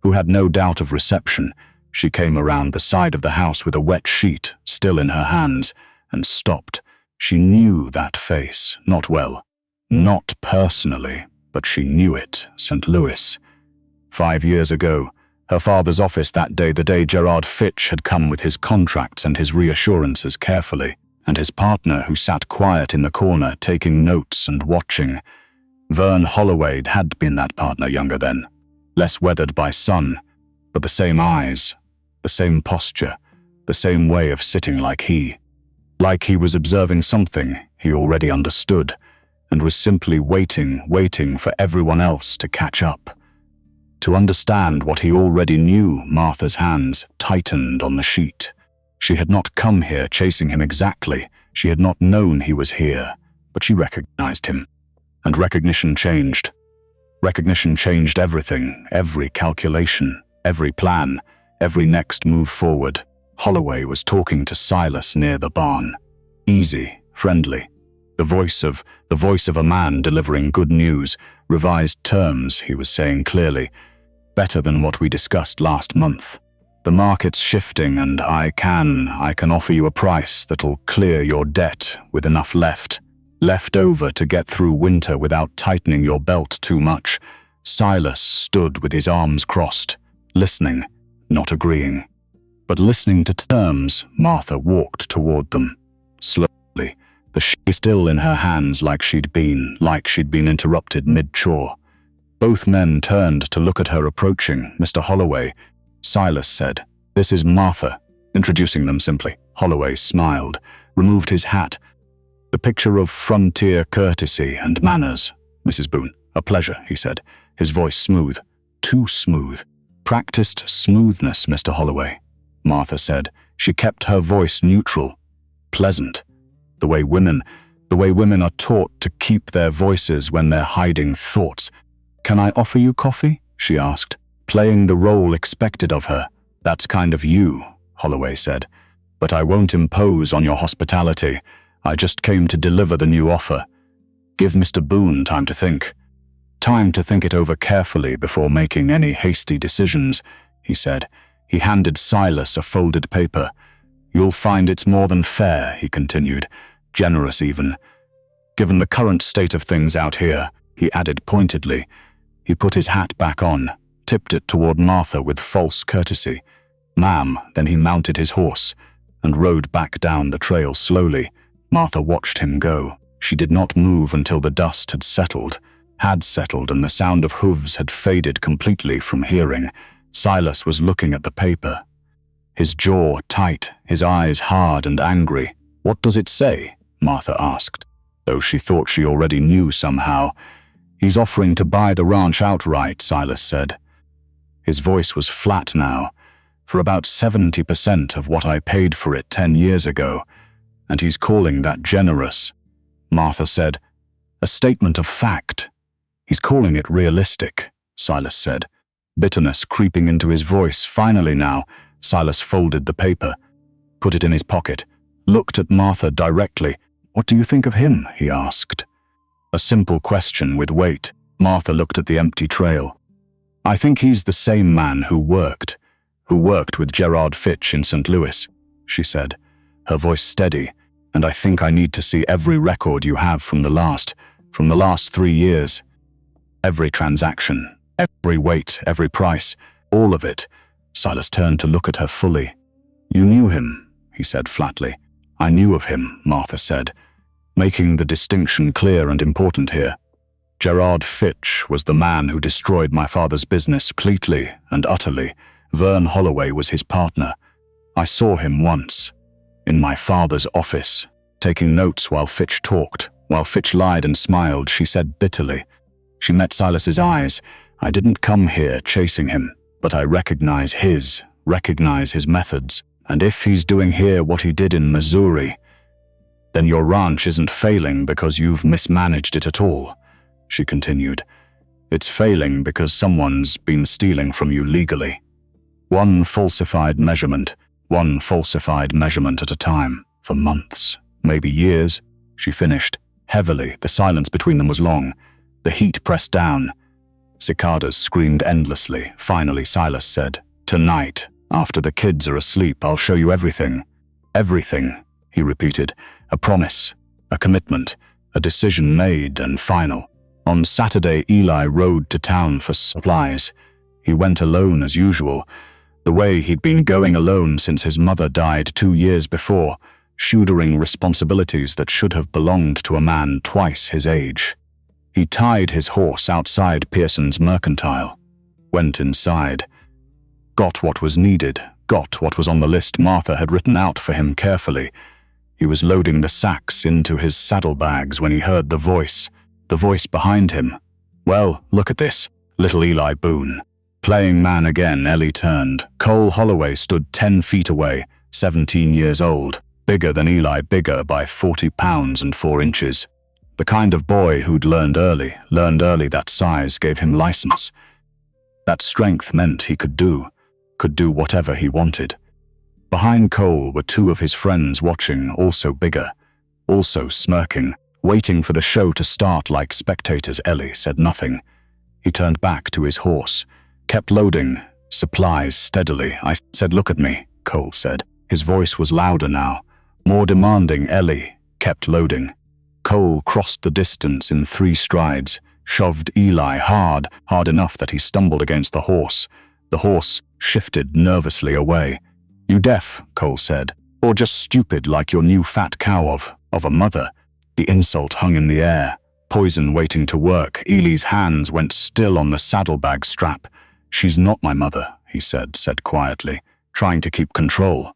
who had no doubt of reception. She came around the side of the house with a wet sheet still in her hands and stopped. She knew that face, not well, not personally, but she knew it, St. Louis. 5 years ago, her father's office that day, the day Gerard Fitch had come with his contracts and his reassurances carefully, and his partner who sat quiet in the corner taking notes and watching. Vern Holloway had been that partner, younger then, less weathered by sun, but the same eyes, the same posture, the same way of sitting like he was observing something he already understood, and was simply waiting for everyone else to catch up. To understand what he already knew, Martha's hands tightened on the sheet. She had not come here chasing him exactly. She had not known he was here, but she recognized him. And recognition changed. Recognition changed everything, every calculation, every plan, every next move forward. Holloway was talking to Silas near the barn. Easy, friendly. The voice of a man delivering good news, revised terms, he was saying clearly. Better than what we discussed last month. The market's shifting and I can offer you a price that'll clear your debt with enough left over to get through winter without tightening your belt too much. Silas stood with his arms crossed, listening, not agreeing. But listening to terms, Martha walked toward them. Slowly, the sheet still in her hands like she'd been interrupted mid-chore. Both men turned to look at her approaching. Mr. Holloway, Silas said. This is Martha, introducing them simply. Holloway smiled, removed his hat. The picture of frontier courtesy and manners. Mrs. Boone, a pleasure, he said, his voice smooth. Too smooth. Practiced smoothness, Mr. Holloway, Martha said. She kept her voice neutral. Pleasant. The way women are taught to keep their voices when they're hiding thoughts. Can I offer you coffee? She asked, playing the role expected of her. That's kind of you, Holloway said. But I won't impose on your hospitality. I just came to deliver the new offer. Give Mr. Boone time to think. Time to think it over carefully before making any hasty decisions, he said. He handed Silas a folded paper. You'll find it's more than fair, he continued. Generous even. Given the current state of things out here, he added pointedly. He put his hat back on, tipped it toward Martha with false courtesy. Ma'am, then he mounted his horse and rode back down the trail slowly. Martha watched him go. She did not move until the dust had settled and the sound of hooves had faded completely from hearing. Silas was looking at the paper, his jaw tight, his eyes hard and angry. What does it say? Martha asked, though she thought she already knew somehow. He's offering to buy the ranch outright, Silas said. His voice was flat now, for about 70% of what I paid for it 10 years ago, and he's calling that generous. Martha said, a statement of fact. He's calling it realistic, Silas said, bitterness creeping into his voice. Finally now, Silas folded the paper, put it in his pocket, looked at Martha directly. What do you think of him? He asked. A simple question with weight. Martha looked at the empty trail. I think he's the same man who worked with Gerard Fitch in St. Louis, she said, her voice steady. And I think I need to see every record you have from the last 3 years. Every transaction, every weight, every price, all of it. Silas turned to look at her fully. You knew him, he said flatly. I knew of him, Martha said, making the distinction clear and important here. Gerard Fitch was the man who destroyed my father's business completely and utterly. Vern Holloway was his partner. I saw him once, in my father's office, taking notes while Fitch talked. While Fitch lied and smiled, she said bitterly. She met Silas's eyes. I didn't come here chasing him, but I recognize his methods. And if he's doing here what he did in Missouri, then your ranch isn't failing because you've mismanaged it at all, she continued. It's failing because someone's been stealing from you legally. One falsified measurement at a time, for months, maybe years. She finished, heavily. The silence between them was long. The heat pressed down. Cicadas screamed endlessly. Finally, Silas said, "Tonight, after the kids are asleep, I'll show you everything." "Everything," he repeated. A promise, a commitment, a decision made and final. On Saturday, Eli rode to town for supplies. He went alone as usual, the way he'd been going alone since his mother died 2 years before, shouldering responsibilities that should have belonged to a man twice his age. He tied his horse outside Pearson's mercantile, went inside, got what was needed, got what was on the list Martha had written out for him carefully. He was loading the sacks into his saddlebags when he heard the voice behind him. "Well, look at this, little Eli Boone." Playing man again, Ellie turned. Cole Holloway stood 10 feet away, 17 years old, bigger than Eli, bigger by 40 pounds and 4 inches. The kind of boy who'd learned early that size gave him license. That strength meant he could do whatever he wanted. Behind Cole were 2 of his friends watching, also bigger, also smirking, waiting for the show to start like spectators. Ellie said nothing. He turned back to his horse, kept loading supplies steadily. "I said, look at me," Cole said. His voice was louder now, more demanding. Ellie kept loading. Cole crossed the distance in 3 strides, shoved Eli hard enough that he stumbled against the horse. The horse shifted nervously away. "You deaf," Cole said, "or just stupid like your new fat cow of a mother?" The insult hung in the air, poison waiting to work. Eli's hands went still on the saddlebag strap. "She's not my mother," he said quietly, trying to keep control.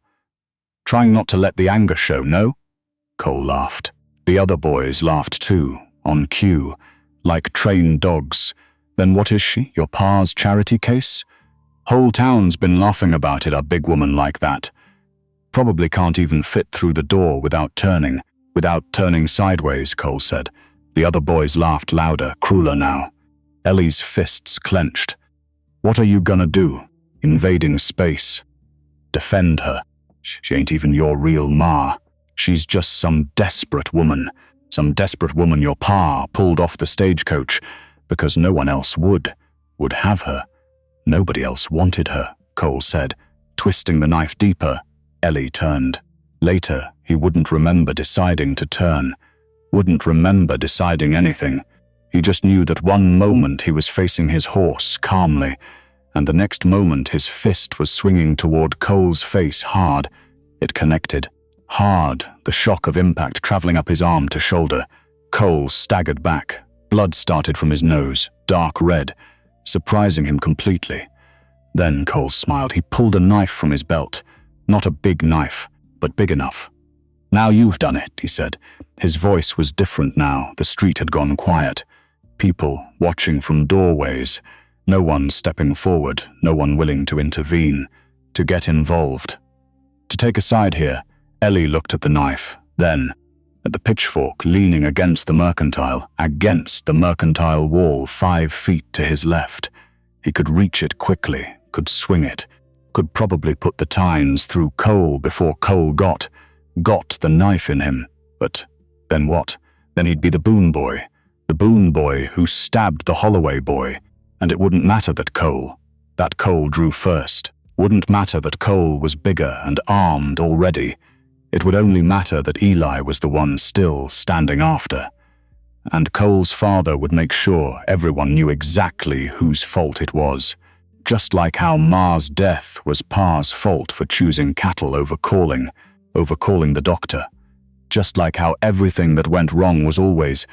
"Trying not to let the anger show, no?" Cole laughed. The other boys laughed too, on cue, like trained dogs. "Then what is she, your pa's charity case?" "Whole town's been laughing about it, a big woman like that. Probably can't even fit through the door without turning sideways," Cole said. The other boys laughed louder, crueler now. Ellie's fists clenched. "What are you gonna do? Invading space? Defend her? She ain't even your real ma. She's just some desperate woman your pa pulled off the stagecoach because no one else would have her. Nobody else wanted her," Cole said, twisting the knife deeper. Ellie turned. Later, he wouldn't remember deciding to turn, wouldn't remember deciding anything. He just knew that one moment he was facing his horse calmly, and the next moment his fist was swinging toward Cole's face hard. It connected. Hard, the shock of impact traveling up his arm to shoulder. Cole staggered back. Blood started from his nose, dark red, surprising him completely. Then Cole smiled. He pulled a knife from his belt. Not a big knife, but big enough. "Now you've done it," he said. His voice was different now. The street had gone quiet. People watching from doorways. No one stepping forward, no one willing to intervene, to get involved. "To take a side here." Ellie looked at the knife, then at the pitchfork leaning against the mercantile wall 5 feet to his left. He could reach it quickly, could swing it, could probably put the tines through Cole before Cole got the knife in him. But then what? Then he'd be the Boone boy who stabbed the Holloway boy, and it wouldn't matter that Cole drew first. Wouldn't matter that Cole was bigger and armed already. It would only matter that Eli was the one still standing after. And Cole's father would make sure everyone knew exactly whose fault it was. Just like how Ma's death was Pa's fault for choosing cattle over calling the doctor. Just like how everything that went wrong was always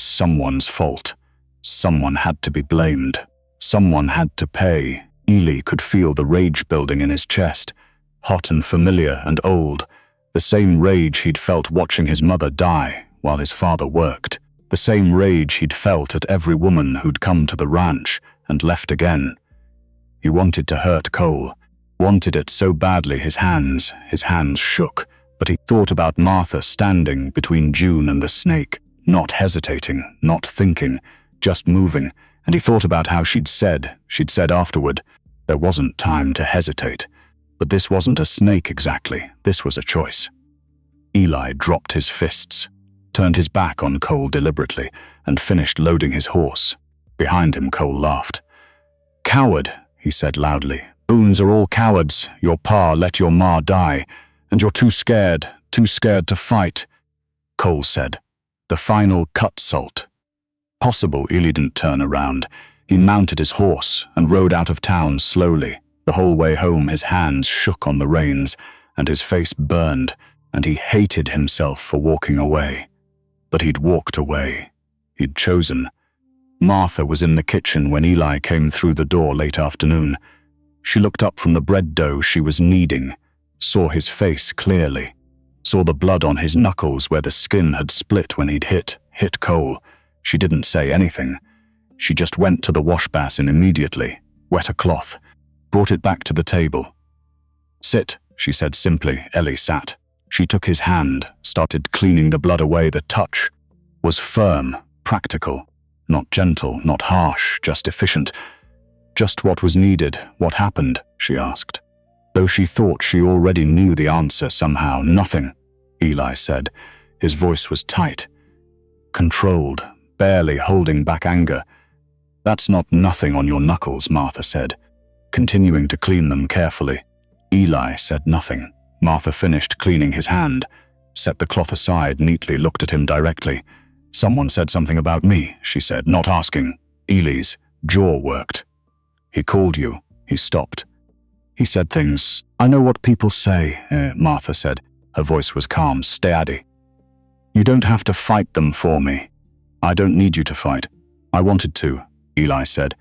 someone's fault. Someone had to be blamed. Someone had to pay. Eli could feel the rage building in his chest, hot and familiar and old, the same rage he'd felt watching his mother die while his father worked, the same rage he'd felt at every woman who'd come to the ranch and left again. He wanted to hurt Cole, wanted it so badly his hands shook, but he thought about Martha standing between June and the snake, not hesitating, not thinking, just moving, And he thought about how she'd said afterward, there wasn't time to hesitate. But this wasn't a snake exactly, this was a choice. Eli dropped his fists, turned his back on Cole deliberately, and finished loading his horse. Behind him, Cole laughed. "Coward," he said loudly. "Boones are all cowards. Your pa let your ma die, and you're too scared to fight." Cole said, "The final cut salt." Possible Eli didn't turn around. He mounted his horse and rode out of town slowly. The whole way home his hands shook on the reins, and his face burned, and he hated himself for walking away. But he'd walked away. He'd chosen. Martha was in the kitchen when Eli came through the door late afternoon. She looked up from the bread dough she was kneading, saw his face clearly, saw the blood on his knuckles where the skin had split when he'd hit Cole. She didn't say anything. She just went to the wash basin immediately, wet a cloth, brought it back to the table. "Sit," she said simply. Ellie sat. She took his hand, started cleaning the blood away. The touch was firm, practical, not gentle, not harsh, just efficient. "Just what was needed? What happened?" she asked. Though she thought she already knew the answer somehow. "Nothing," Eli said. His voice was tight, controlled, barely holding back anger. "That's not nothing on your knuckles," Martha said, continuing to clean them carefully. Eli said nothing. Martha finished cleaning his hand, set the cloth aside neatly, looked at him directly. "Someone said something about me," she said, not asking. Eli's jaw worked. "He called you." He stopped. "He said things. I know what people say," Martha said. Her voice was calm, steady. "You don't have to fight them for me. I don't need you to fight." "I wanted to," Eli said,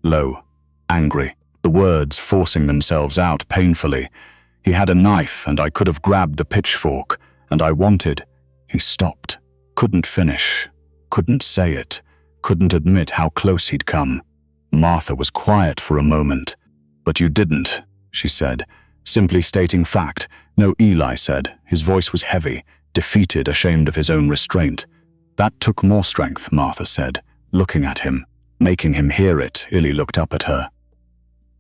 low, angry, the words forcing themselves out painfully. "He had a knife and I could have grabbed the pitchfork, and I wanted." He stopped, couldn't finish, couldn't say it, couldn't admit how close he'd come. Martha was quiet for a moment. "But you didn't," she said, simply stating fact. "No," Eli said. His voice was heavy, defeated, ashamed of his own restraint. "That took more strength," Martha said, looking at him, making him hear it. Eli looked up at her.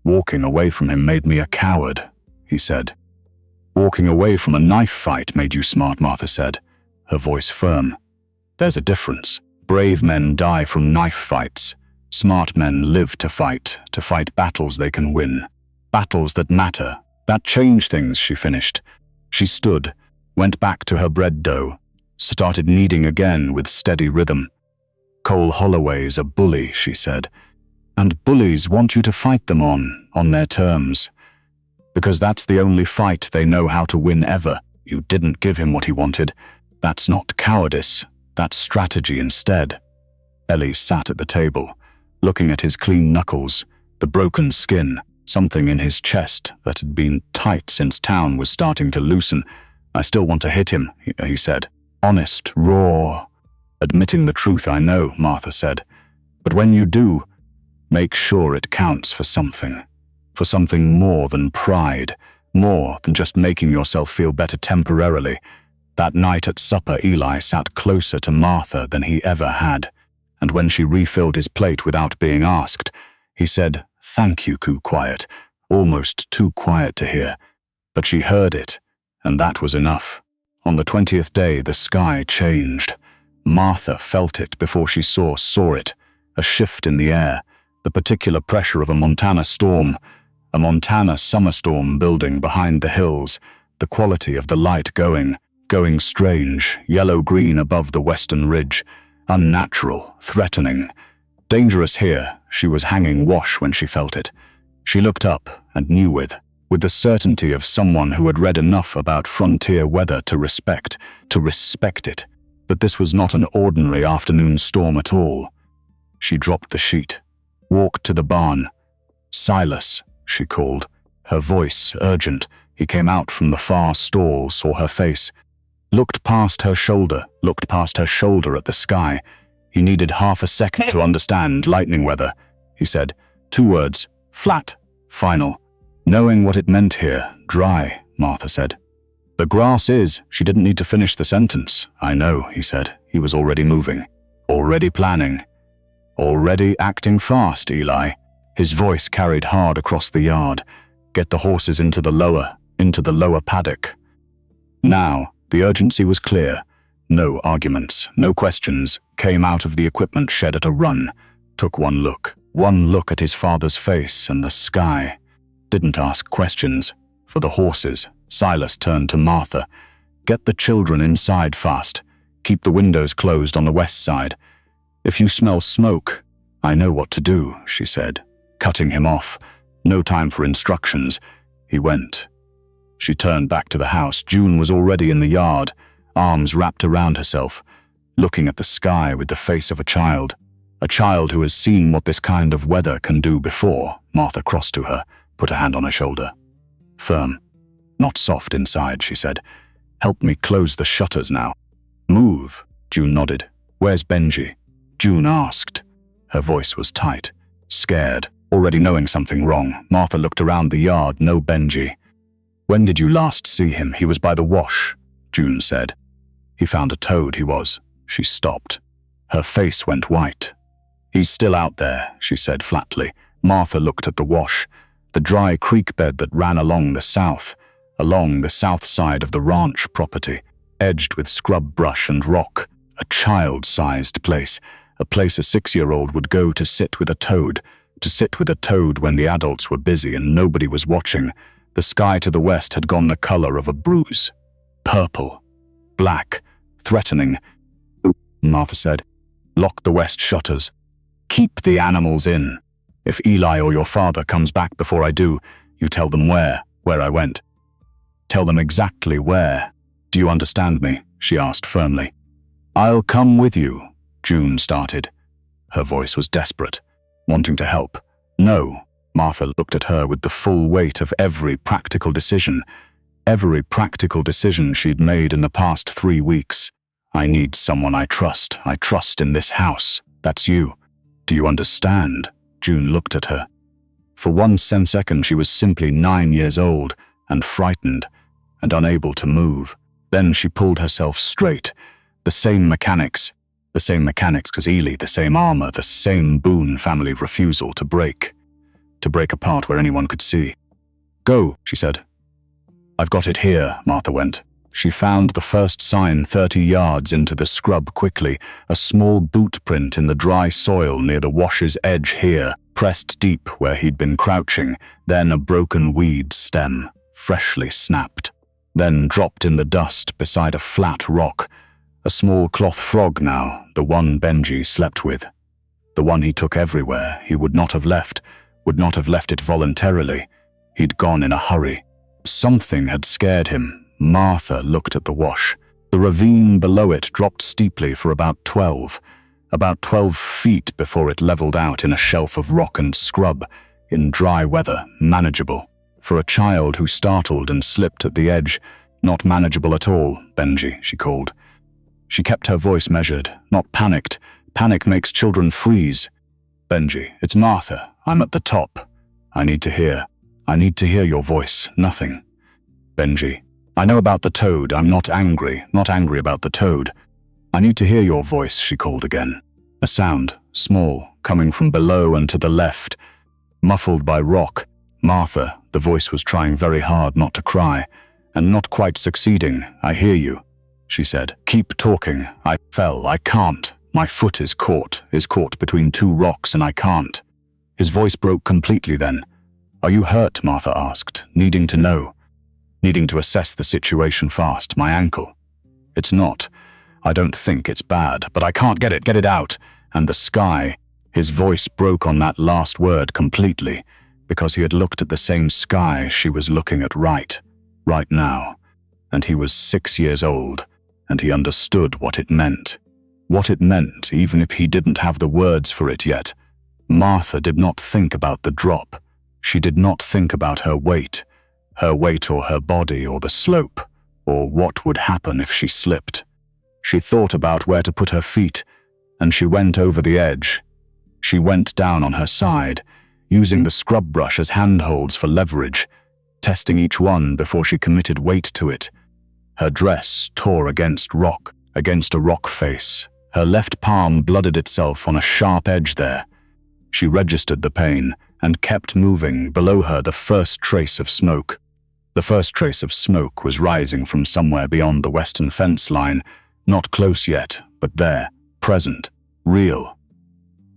"Walking away from him made me a coward," he said. "Walking away from a knife fight made you smart," Martha said, her voice firm. "There's a difference. Brave men die from knife fights. Smart men live to fight battles they can win, battles that matter. That changed things," she finished. She stood, went back to her bread dough, started kneading again with steady rhythm. "Cole Holloway's a bully," she said, "and bullies want you to fight them on their terms. Because that's the only fight they know how to win ever. You didn't give him what he wanted. That's not cowardice, that's strategy instead." Ellie sat at the table, looking at his clean knuckles, the broken skin, something in his chest that had been tight since town was starting to loosen. "I still want to hit him," he said. "Honest, raw. Admitting the truth, I know," Martha said. "But when you do, make sure it counts for something more than pride, more than just making yourself feel better temporarily." That night at supper, Eli sat closer to Martha than he ever had, and when she refilled his plate without being asked, he said, "Thank you," quiet, almost too quiet to hear. But she heard it, and that was enough. On the 20th day, the sky changed. Martha felt it before she saw it, a shift in the air, the particular pressure of a Montana storm, a Montana summer storm building behind the hills, the quality of the light going strange, yellow-green above the western ridge, unnatural, threatening. Dangerous here. She was hanging wash when she felt it. She looked up and knew with the certainty of someone who had read enough about frontier weather to respect it, that this was not an ordinary afternoon storm at all. She dropped the sheet, walked to the barn. "Silas," she called, her voice urgent. He came out from the far stall, saw her face, looked past her shoulder at the sky. He needed half a second to understand lightning weather. He said, 2 words, flat, final. Knowing what it meant here, dry, Martha said. "The grass is," she didn't need to finish the sentence. "I know," he said. He was already moving, already planning. Already acting fast, Eli. His voice carried hard across the yard. Get the horses into the lower paddock. Now, the urgency was clear. No arguments, no questions, came out of the equipment shed at a run. Took one look at his father's face and the sky. Didn't ask questions. For the horses, Silas turned to Martha. Get the children inside fast. Keep the windows closed on the west side. If you smell smoke, I know what to do, she said, cutting him off. No time for instructions. He went. She turned back to the house. June was already in the yard, arms wrapped around herself, looking at the sky with the face of a child who has seen what this kind of weather can do before. Martha crossed to her, put a hand on her shoulder. Firm. Not soft inside, she said. Help me close the shutters now. Move, June nodded. Where's Benji? June asked. Her voice was tight, scared, already knowing something wrong. Martha looked around the yard. No Benji. When did you last see him? He was by the wash, June said. He found a toad, he was. She stopped. Her face went white. He's still out there, she said flatly. Martha looked at the wash, the dry creek bed that ran along the south side of the ranch property, edged with scrub brush and rock, a child-sized place, a place a 6-year-old would go to sit with a toad when the adults were busy and nobody was watching. The sky to the west had gone the color of a bruise. Purple, black, threatening. Martha said, lock the west shutters. Keep the animals in. If Eli or your father comes back before I do, you tell them where I went. Tell them exactly where. Do you understand me? She asked firmly. I'll come with you, June started. Her voice was desperate, wanting to help. No. Martha looked at her with the full weight of every practical decision she'd made in the past 3 weeks. I need someone I trust in this house. That's you. Do you understand? June looked at her. For 1 second she was simply 9 years old and frightened and unable to move. Then she pulled herself straight. The same mechanics because Ely, the same armor, the same Boone family refusal to break apart where anyone could see. Go, she said. I've got it here, Martha went. She found the first sign 30 yards into the scrub quickly, a small boot print in the dry soil near the wash's edge here, pressed deep where he'd been crouching, then a broken weed stem, freshly snapped, then dropped in the dust beside a flat rock, a small cloth frog now, the one Benji slept with. The one he took everywhere. He would not have left it voluntarily. He'd gone in a hurry. Something had scared him. Martha looked at the wash. The ravine below it dropped steeply for about 12 feet before it leveled out in a shelf of rock and scrub, in dry weather, manageable. For a child who startled and slipped at the edge, not manageable at all. Benji, she called. She kept her voice measured, not panicked. Panic makes children freeze. Benji, it's Martha. I'm at the top. I need to hear your voice. Nothing. Benji, I know about the toad. I'm not angry about the toad. I need to hear your voice, she called again. A sound, small, coming from below and to the left, muffled by rock. Martha, the voice was trying very hard not to cry, and not quite succeeding. I hear you, she said. Keep talking. I can't. My foot is caught between 2 rocks and I can't. His voice broke completely then. Are you hurt? Martha asked, needing to know. Needing to assess the situation fast. My ankle. It's not. I don't think it's bad, but I can't get it out. And the sky. His voice broke on that last word completely, because he had looked at the same sky she was looking at right now. And he was 6 years old, and he understood what it meant. What it meant, even if he didn't have the words for it yet. Martha did not think about the drop. She did not think about her weight or her body or the slope, or what would happen if she slipped. She thought about where to put her feet, and she went over the edge. She went down on her side, using the scrub brush as handholds for leverage, testing each one before she committed weight to it. Her dress tore against a rock face, Her left palm blooded itself on a sharp edge there. She registered the pain and kept moving. Below her, the first trace of smoke. The first trace of smoke was rising from somewhere beyond the western fence line, not close yet, but there, present, real.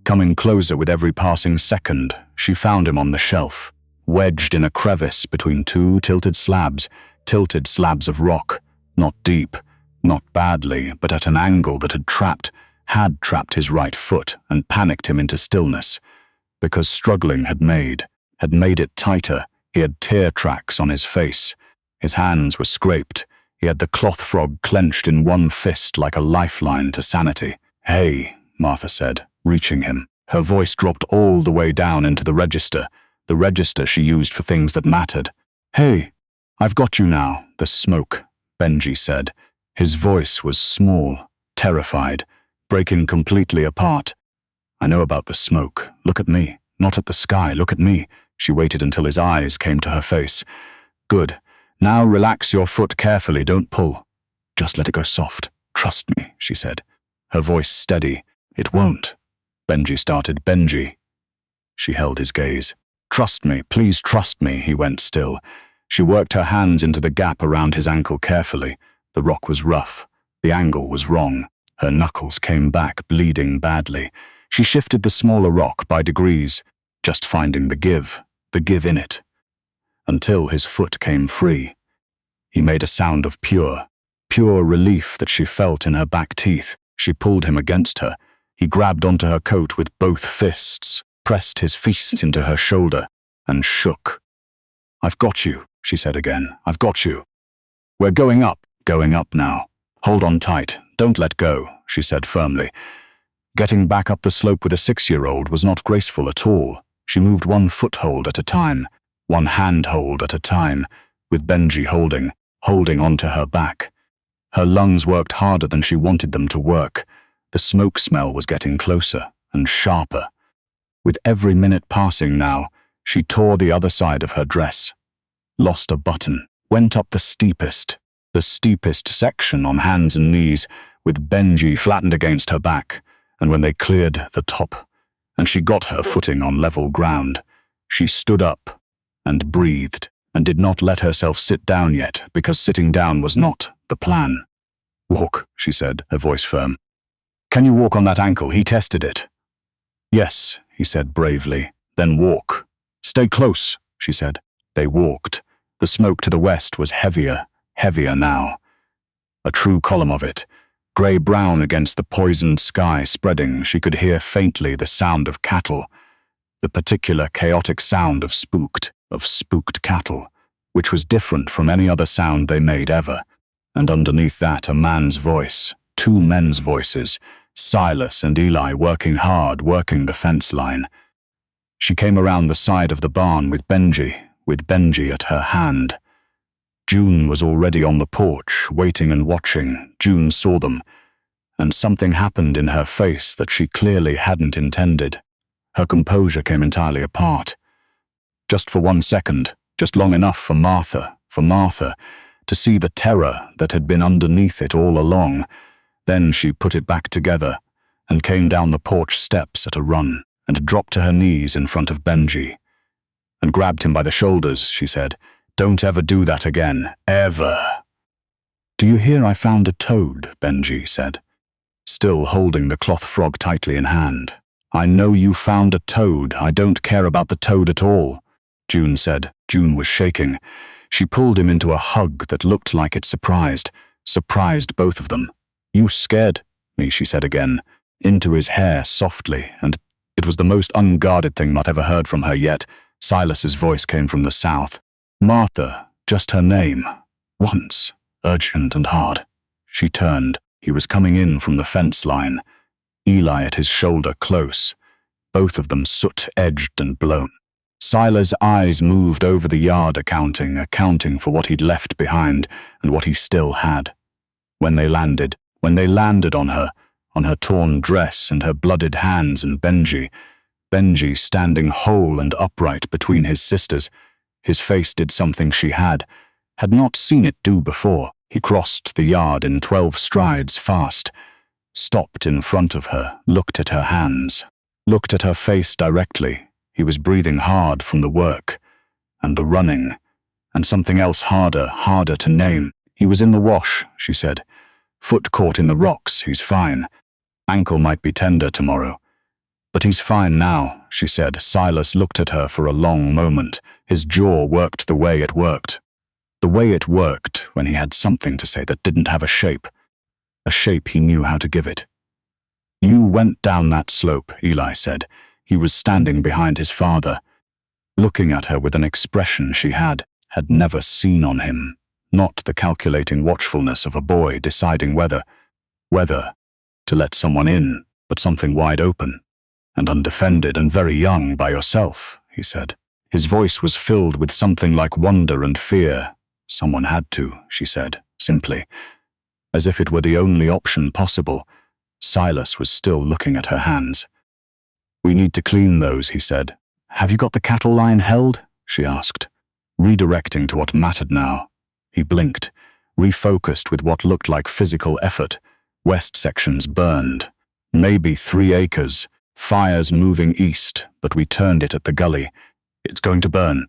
Coming closer with every passing second, she found him on the shelf, wedged in a crevice between two tilted slabs of rock, not deep, not badly, but at an angle that had trapped his right foot and panicked him into stillness. Because struggling had made it tighter. He had tear tracks on his face. His hands were scraped. He had the cloth frog clenched in one fist like a lifeline to sanity. "Hey," Martha said, reaching him. Her voice dropped all the way down into the register she used for things that mattered. "Hey, I've got you now." "The smoke," Benji said. His voice was small, terrified, breaking completely apart. "I know about the smoke. Look at me. Not at the sky. Look at me." She waited until his eyes came to her face. "Good. Now relax your foot carefully. Don't pull. Just let it go soft. Trust me," she said, her voice steady. "It won't." Benji started. "Benji." She held his gaze. "Trust me. Please trust me." He went still. She worked her hands into the gap around his ankle carefully. The rock was rough. The angle was wrong. Her knuckles came back, bleeding badly. She shifted the smaller rock by degrees, just finding the give in it, until his foot came free. He made a sound of pure relief that she felt in her back teeth. She pulled him against her. He grabbed onto her coat with both fists, pressed his fist into her shoulder, and shook. "I've got you," she said again. "I've got you. We're going up now. Hold on tight. Don't let go," she said firmly. Getting back up the slope with a 6-year-old was not graceful at all. She moved one foothold at a time, one handhold at a time, with Benji holding onto her back. Her lungs worked harder than she wanted them to work. The smoke smell was getting closer and sharper. With every minute passing now, she tore the other side of her dress, lost a button, went up the steepest section on hands and knees, with Benji flattened against her back, and when they cleared the top, and she got her footing on level ground, she stood up and breathed, and did not let herself sit down yet, because sitting down was not the plan. "Walk," she said, her voice firm. "Can you walk on that ankle?" He tested it. "Yes," he said bravely. "Then walk." "Stay close," she said. They walked. The smoke to the west was heavier now. A true column of it, grey-brown against the poisoned sky spreading. She could hear faintly the sound of cattle, the particular chaotic sound of spooked cattle, which was different from any other sound they made ever. And underneath that, a man's voice, 2 men's voices, Silas and Eli, working hard, working the fence line. She came around the side of the barn with Benji at her hand. June was already on the porch, waiting and watching. June saw them, and something happened in her face that she clearly hadn't intended. Her composure came entirely apart. Just for 1 second, just long enough for Martha to see the terror that had been underneath it all along. Then she put it back together and came down the porch steps at a run and dropped to her knees in front of Benji and grabbed him by the shoulders. She said, "Don't ever do that again, ever." "Do you hear I found a toad?" Benji said, still holding the cloth frog tightly in hand. "I know you found a toad. I don't care about the toad at all," June said. June was shaking. She pulled him into a hug that looked like it surprised both of them. "You scared me," she said again, into his hair softly, and it was the most unguarded thing Martha ever heard from her yet. Silas's voice came from the south. Martha, just her name. Once, urgent and hard. She turned. He was coming in from the fence line. Eli at his shoulder, close. Both of them soot-edged and blown. Silas's eyes moved over the yard, accounting for what he'd left behind and what he still had. When they landed on her torn dress and her blooded hands, and Benji standing whole and upright between his sisters, his face did something she had not seen it do before. He crossed the yard in 12 strides fast, stopped in front of her, looked at her hands, looked at her face directly. He was breathing hard from the work, and the running, and something else harder to name. He was in the wash, she said. Foot caught in the rocks, he's fine. Ankle might be tender tomorrow. But he's fine now, she said. Silas looked at her for a long moment. His jaw worked the way it worked. The way it worked when he had something to say that didn't have a shape he knew how to give it. You went down that slope, Eli said. He was standing behind his father, looking at her with an expression she had never seen on him. Not the calculating watchfulness of a boy deciding whether to let someone in, but something wide open and undefended and very young by yourself, he said. His voice was filled with something like wonder and fear. Someone had to, she said, simply, as if it were the only option possible. Silas was still looking at her hands. We need to clean those, he said. Have you got the cattle line held? She asked, redirecting to what mattered now. He blinked, refocused with what looked like physical effort. West sections burned. Maybe 3 acres. Fires moving east, but we turned it at the gully. It's going to burn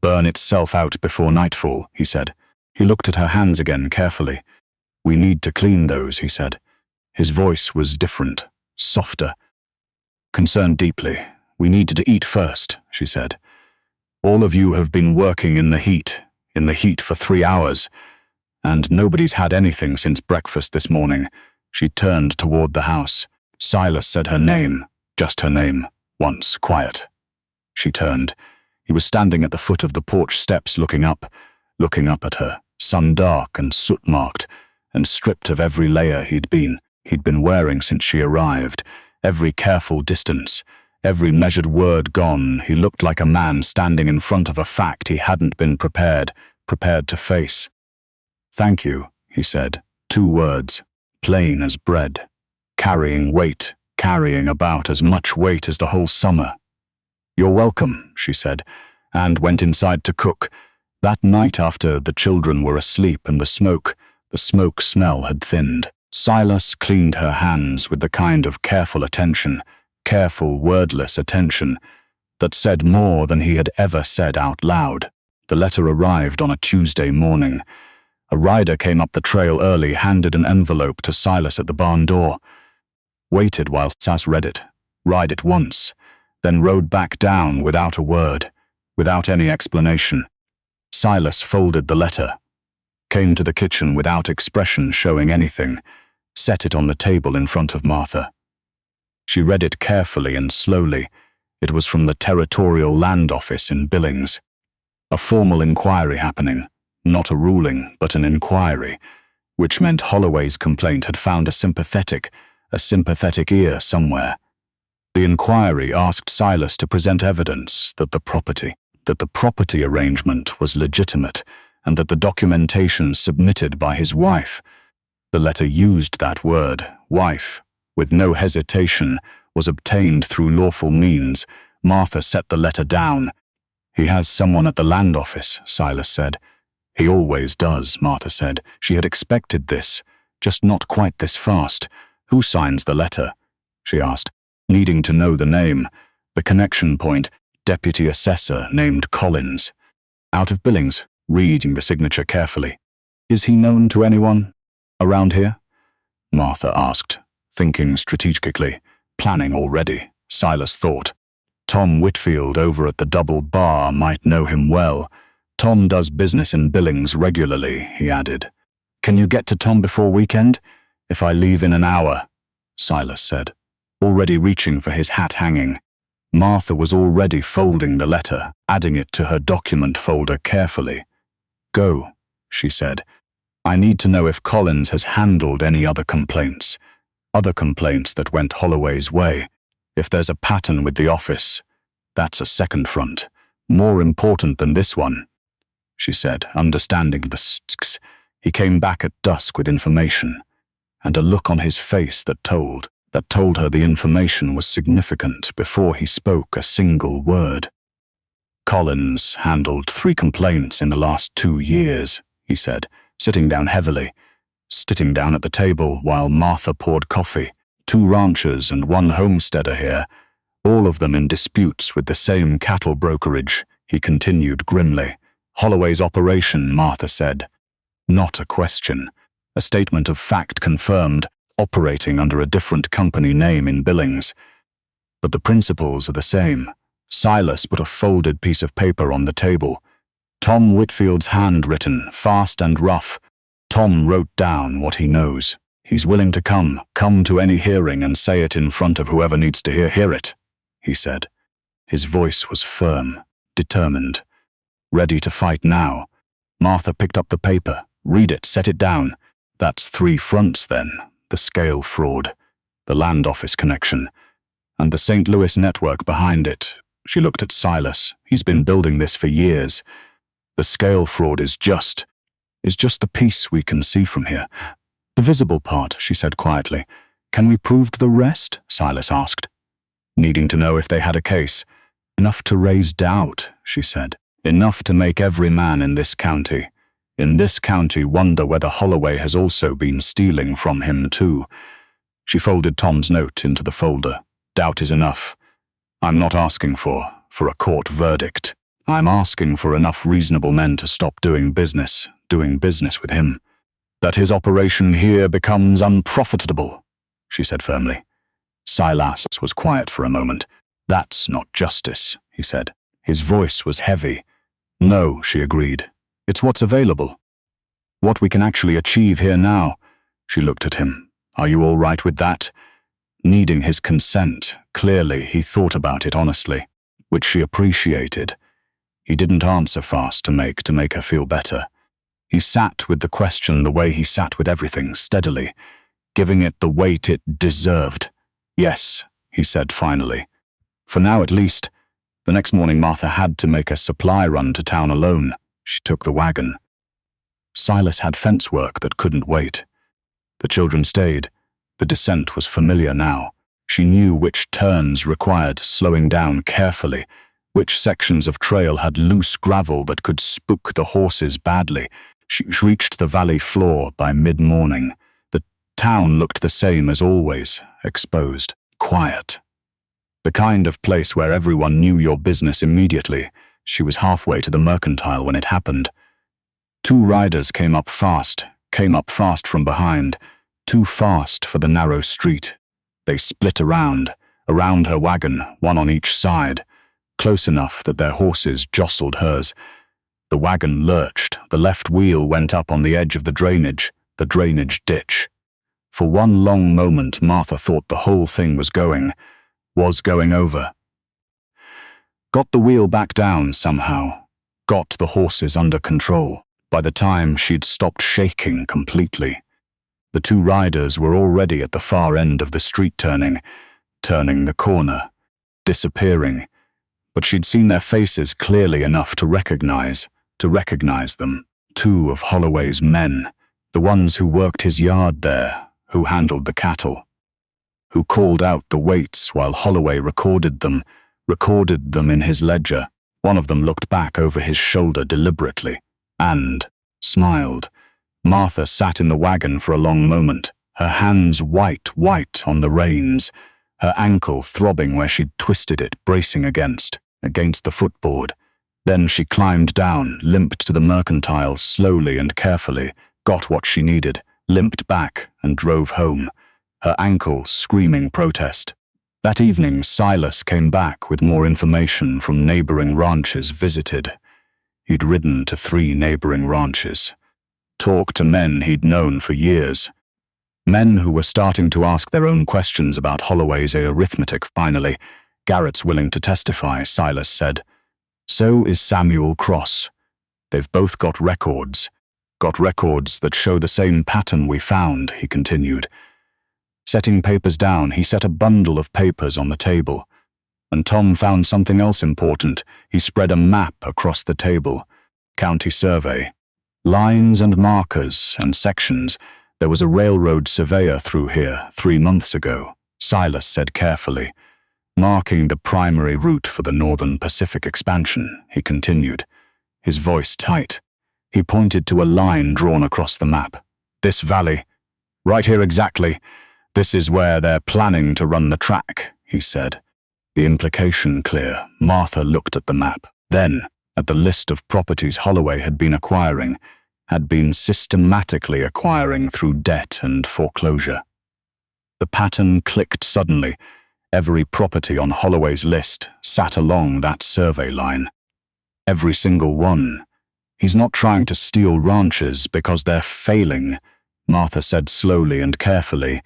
itself out before nightfall, he said. He looked at her hands again carefully. We need to clean those, he said. His voice was different, softer. Concerned deeply. We needed to eat first, she said. All of you have been working in the heat for 3 hours, and nobody's had anything since breakfast this morning. She turned toward the house. Silas said her name, just her name, once, quiet. She turned. He was standing at the foot of the porch steps looking up at her, sun dark and soot-marked, and stripped of every layer he'd been wearing since she arrived, every careful distance, every measured word gone. He looked like a man standing in front of a fact he hadn't been prepared to face. Thank you, he said, 2 words, plain as bread. Carrying about as much weight as the whole summer. You're welcome, she said, and went inside to cook. That night after the children were asleep and the smoke smell had thinned, Silas cleaned her hands with the kind of careful attention, careful wordless attention, that said more than he had ever said out loud. The letter arrived on a Tuesday morning. A rider came up the trail early, handed an envelope to Silas at the barn door. Waited while Silas read it once, then rode back down without a word, without any explanation. Silas folded the letter, came to the kitchen without expression showing anything, set it on the table in front of Martha. She read it carefully and slowly. It was from the Territorial Land Office in Billings. A formal inquiry happening, not a ruling, but an inquiry, which meant Holloway's complaint had found a sympathetic ear somewhere. The inquiry asked Silas to present evidence that the property arrangement was legitimate and that the documentation submitted by his wife, the letter used that word, wife, with no hesitation, was obtained through lawful means. Martha set the letter down. He has someone at the land office, Silas said. He always does, Martha said. She had expected this, just not quite this fast. Who signs the letter? She asked, needing to know the name. The connection point, deputy assessor named Collins. Out of Billings, reading the signature carefully. Is he known to anyone around here? Martha asked, thinking strategically, planning already. Silas thought. Tom Whitfield over at the Double Bar might know him well. Tom does business in Billings regularly, he added. Can you get to Tom before weekend? If I leave in an hour, Silas said, already reaching for his hat hanging. Martha was already folding the letter, adding it to her document folder carefully. Go, she said. I need to know if Collins has handled any other complaints that went Holloway's way. If there's a pattern with the office, that's a second front, more important than this one, she said, understanding the sticks. He came back at dusk with information, and a look on his face that told her the information was significant before he spoke a single word. Collins handled 3 complaints in the last 2 years, he said, sitting down heavily. sitting down at the table while Martha poured coffee. 2 ranchers and 1 homesteader here, all of them in disputes with the same cattle brokerage, he continued grimly. Holloway's operation, Martha said. Not a question. A statement of fact confirmed, operating under a different company name in Billings. But the principles are the same. Silas put a folded piece of paper on the table. Tom Whitfield's handwritten, fast and rough. Tom wrote down what he knows. He's willing to come to any hearing and say it in front of whoever needs to hear it, he said. His voice was firm, determined, ready to fight now. Martha picked up the paper. Read it, set it down. That's 3 fronts then. The scale fraud, the land office connection, and the St. Louis network behind it. She looked at Silas. He's been building this for years. The scale fraud is just the piece we can see from here. The visible part, she said quietly. Can we prove the rest? Silas asked, needing to know if they had a case. Enough to raise doubt, she said. Enough to make every man in this county wonder whether Holloway has also been stealing from him too. She folded Tom's note into the folder. Doubt is enough. I'm not asking for a court verdict. I'm asking for enough reasonable men to stop doing business with him. That his operation here becomes unprofitable, she said firmly. Silas was quiet for a moment. That's not justice, he said. His voice was heavy. No, she agreed. It's what's available. What we can actually achieve here now. She looked at him. Are you all right with that? Needing his consent, clearly he thought about it honestly, which she appreciated. He didn't answer fast to make her feel better. He sat with the question the way he sat with everything, steadily, giving it the weight it deserved. Yes, he said finally. For now at least. The next morning Martha had to make a supply run to town alone. She took the wagon. Silas had fence work that couldn't wait. The children stayed. The descent was familiar now. She knew which turns required slowing down carefully, which sections of trail had loose gravel that could spook the horses badly. She reached the valley floor by mid-morning. The town looked the same as always, exposed, quiet. The kind of place where everyone knew your business immediately. She was halfway to the mercantile when it happened. 2 riders came up fast from behind, too fast for the narrow street. They split around her wagon, 1 on each side, close enough that their horses jostled hers. The wagon lurched, the left wheel went up on the edge of the drainage ditch. For one long moment Martha thought the whole thing was going over. Got the wheel back down somehow, got the horses under control. By the time she'd stopped shaking completely, the 2 riders were already at the far end of the street turning the corner, disappearing. But she'd seen their faces clearly enough to recognize them. 2 of Holloway's men, the ones who worked his yard there, who handled the cattle, who called out the weights while Holloway recorded them in his ledger. One of them looked back over his shoulder deliberately and smiled. Martha sat in the wagon for a long moment, her hands white on the reins, her ankle throbbing where she'd twisted it, bracing against the footboard. Then she climbed down, limped to the mercantile slowly and carefully, got what she needed, limped back and drove home, her ankle screaming protest. That evening Silas came back with more information from neighboring ranches visited. He'd ridden to 3 neighboring ranches, talked to men he'd known for years. Men who were starting to ask their own questions about Holloway's arithmetic finally. Garrett's willing to testify, Silas said. So is Samuel Cross. They've both got records that show the same pattern we found, he continued. Setting papers down, he set a bundle of papers on the table. And Tom found something else important. He spread a map across the table. County survey. Lines and markers and sections. There was a railroad surveyor through here 3 months ago, Silas said carefully. Marking the primary route for the Northern Pacific expansion, he continued, his voice tight. He pointed to a line drawn across the map. This valley. Right here exactly. This is where they're planning to run the track, he said. The implication clear. Martha looked at the map. Then, at the list of properties Holloway had been acquiring, had been systematically acquiring through debt and foreclosure. The pattern clicked suddenly. Every property on Holloway's list sat along that survey line. Every single one. He's not trying to steal ranches because they're failing, Martha said slowly and carefully.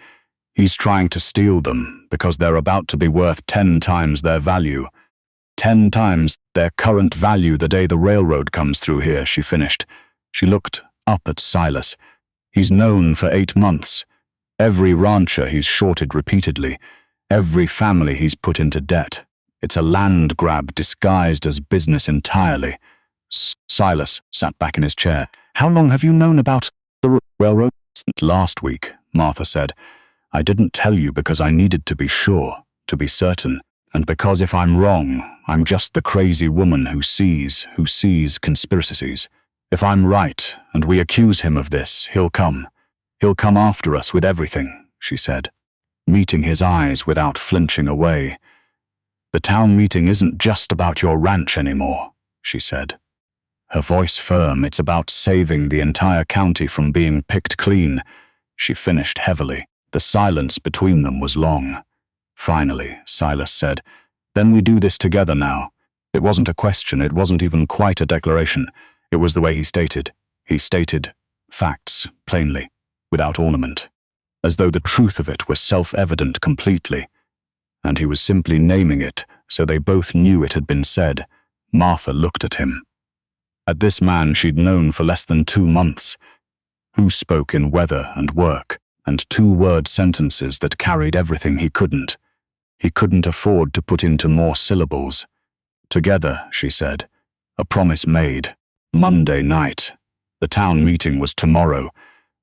He's trying to steal them because they're about to be worth 10 times their value. 10 times their current value the day the railroad comes through here, she finished. She looked up at Silas. He's known for 8 months. Every rancher he's shorted repeatedly. Every family he's put into debt. It's a land grab disguised as business entirely. Silas sat back in his chair. How long have you known about the railroad? Last week, Martha said. I didn't tell you because I needed to be sure, to be certain, and because if I'm wrong, I'm just the crazy woman who sees conspiracies. If I'm right, and we accuse him of this, he'll come. He'll come after us with everything, she said, meeting his eyes without flinching away. The town meeting isn't just about your ranch anymore, she said. Her voice firm. It's about saving the entire county from being picked clean. She finished heavily. The silence between them was long. Finally, Silas said, Then we do this together now. It wasn't a question, it wasn't even quite a declaration. It was the way he stated. He stated facts, plainly, without ornament, as though the truth of it were self-evident completely. And he was simply naming it, so they both knew it had been said. Martha looked at him. At this man she'd known for less than 2 months, who spoke in weather and work, and 2-word sentences that carried everything he couldn't. He couldn't afford to put into more syllables. Together, she said, a promise made. Monday night. The town meeting was tomorrow.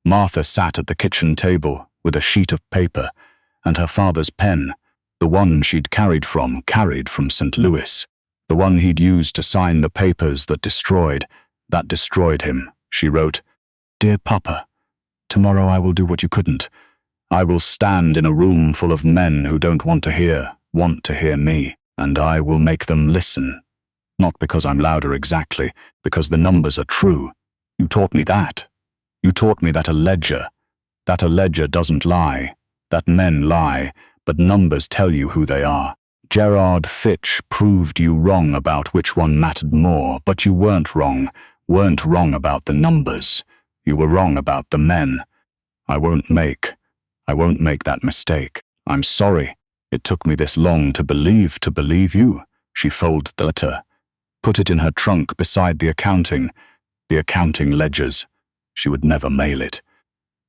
Martha sat at the kitchen table with a sheet of paper and her father's pen, the one she'd carried from St. Louis, the one he'd used to sign the papers that destroyed him. She wrote, Dear Papa, tomorrow I will do what you couldn't. I will stand in a room full of men who don't want to hear me, and I will make them listen. Not because I'm louder exactly, because the numbers are true. You taught me that. You taught me that a ledger doesn't lie, that men lie, but numbers tell you who they are. Gerard Fitch proved you wrong about which one mattered more, but you weren't wrong about the numbers. You were wrong about the men. I won't make that mistake. I'm sorry. It took me this long to believe you. She folded the letter, put it in her trunk beside the accounting ledgers. She would never mail it.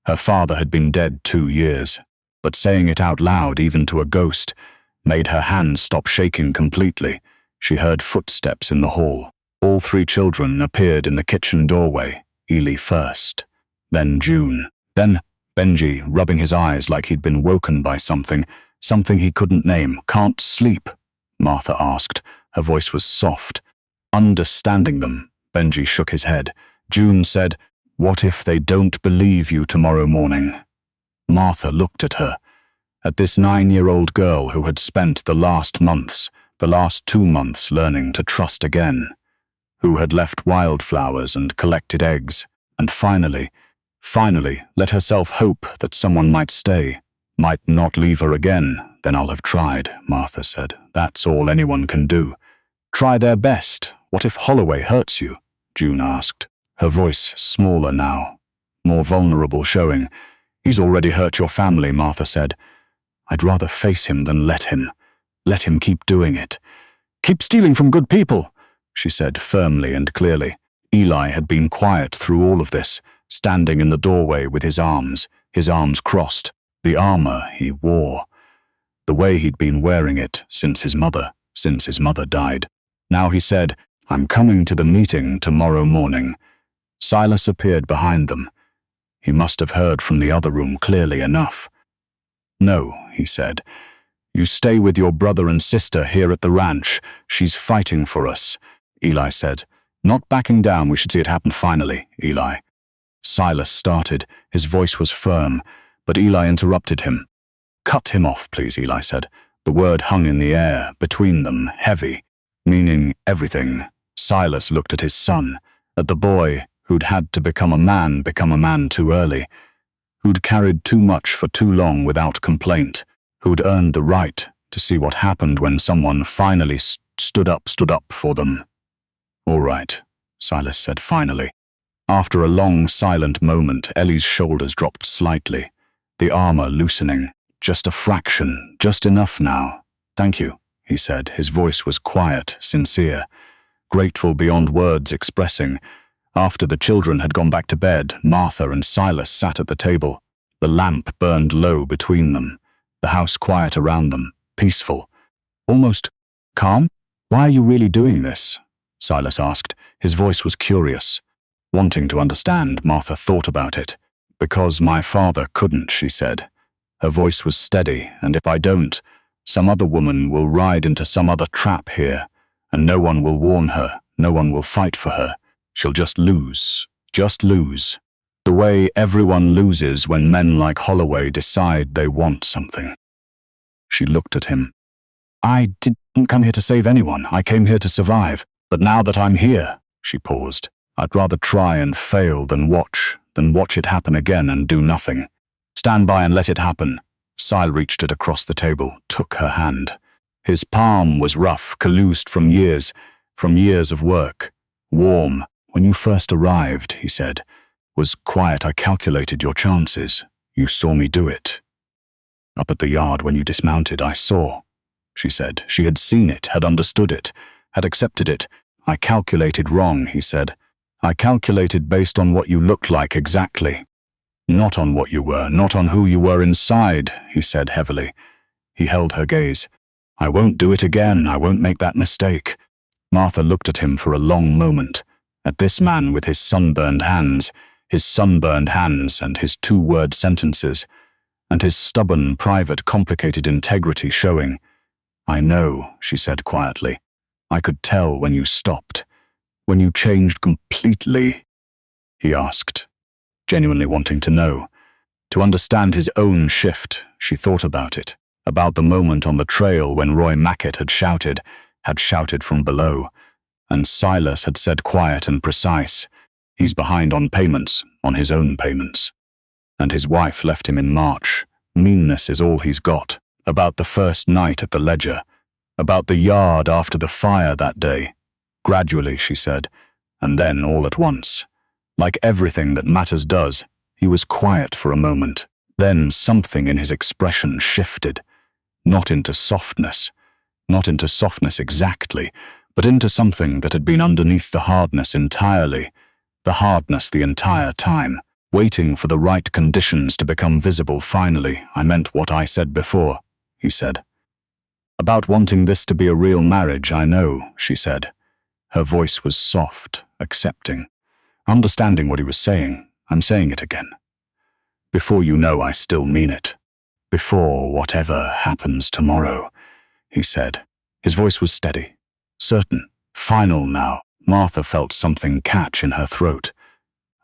Her father had been dead 2 years, but saying it out loud, even to a ghost, made her hands stop shaking completely. She heard footsteps in the hall. All 3 children appeared in the kitchen doorway, Ely first, then June, then Benji, rubbing his eyes like he'd been woken by something he couldn't name. Can't sleep? Martha asked. Her voice was soft. Understanding them, Benji shook his head. June said, What if they don't believe you tomorrow morning? Martha looked at her, at this 9-year-old girl who had spent the last 2 months learning to trust again, who had left wildflowers and collected eggs, and finally let herself hope that someone might stay, might not leave her again. Then I'll have tried, Martha said. That's all anyone can do. Try their best. What if Holloway hurts you? June asked, her voice smaller now, more vulnerable showing. He's already hurt your family, Martha said. I'd rather face him than let him keep doing it. Keep stealing from good people, she said firmly and clearly. Eli had been quiet through all of this, standing in the doorway with his arms crossed, the armor he wore, the way he'd been wearing it since his mother died. Now he said, I'm coming to the meeting tomorrow morning. Silas appeared behind them. He must have heard from the other room clearly enough. No, he said. You stay with your brother and sister here at the ranch. She's fighting for us, Eli said. Not backing down, we should see it happen finally, Eli. Silas started. His voice was firm, but Eli interrupted him. "Cut him off, please," Eli said. The word hung in the air, between them, heavy, meaning everything. Silas looked at his son, at the boy who'd had to become a man too early, who'd carried too much for too long without complaint, who'd earned the right to see what happened when someone finally stood up for them. "All right," Silas said finally. After a long, silent moment, Ellie's shoulders dropped slightly, the armor loosening. "Just a fraction, just enough now. Thank you," he said. His voice was quiet, sincere, grateful beyond words expressing. After the children had gone back to bed, Martha and Silas sat at the table. The lamp burned low between them, the house quiet around them, peaceful, almost calm. "Why are you really doing this?" Silas asked. His voice was curious. Wanting to understand, Martha thought about it. "Because my father couldn't," she said. Her voice was steady, "and if I don't, some other woman will ride into some other trap here, and no one will warn her, no one will fight for her. She'll just lose. The way everyone loses when men like Holloway decide they want something." She looked at him. "I didn't come here to save anyone. I came here to survive. But now that I'm here," she paused, "I'd rather try and fail than watch it happen again and do nothing. Stand by and let it happen." Sil reached it across the table, took her hand. His palm was rough, calloused from years of work. "Warm. When you first arrived," he said, "was quiet. I calculated your chances. You saw me do it. Up at the yard when you dismounted, I saw," she said. She had seen it, had understood it, had accepted it. "I calculated wrong," he said. "I calculated based on what you looked like exactly. Not on what you were, not on who you were inside," he said heavily. He held her gaze. "I won't do it again. I won't make that mistake." Martha looked at him for a long moment, at this man with his sunburned hands and his two-word sentences, and his stubborn, private, complicated integrity showing. "I know," she said quietly. "I could tell when you stopped. When you changed completely," he asked, genuinely wanting to know. To understand his own shift, she thought about it, about the moment on the trail when Roy Mackett had shouted from below, and Silas had said quiet and precise, "He's behind on payments, on his own payments." And his wife left him in March. Meanness is all he's got. About the first night at the Ledger. About the yard after the fire that day. Gradually, she said, and then all at once. Like everything that matters does, he was quiet for a moment. Then something in his expression shifted. Not into softness exactly, but into something that had been underneath the hardness entirely. The hardness the entire time, waiting for the right conditions to become visible finally. "I meant what I said before," he said. "About wanting this to be a real marriage, I know," she said. Her voice was soft, accepting. Understanding what he was saying, "I'm saying it again. Before you know I still mean it. Before whatever happens tomorrow," he said. His voice was steady, certain, final now. Martha felt something catch in her throat.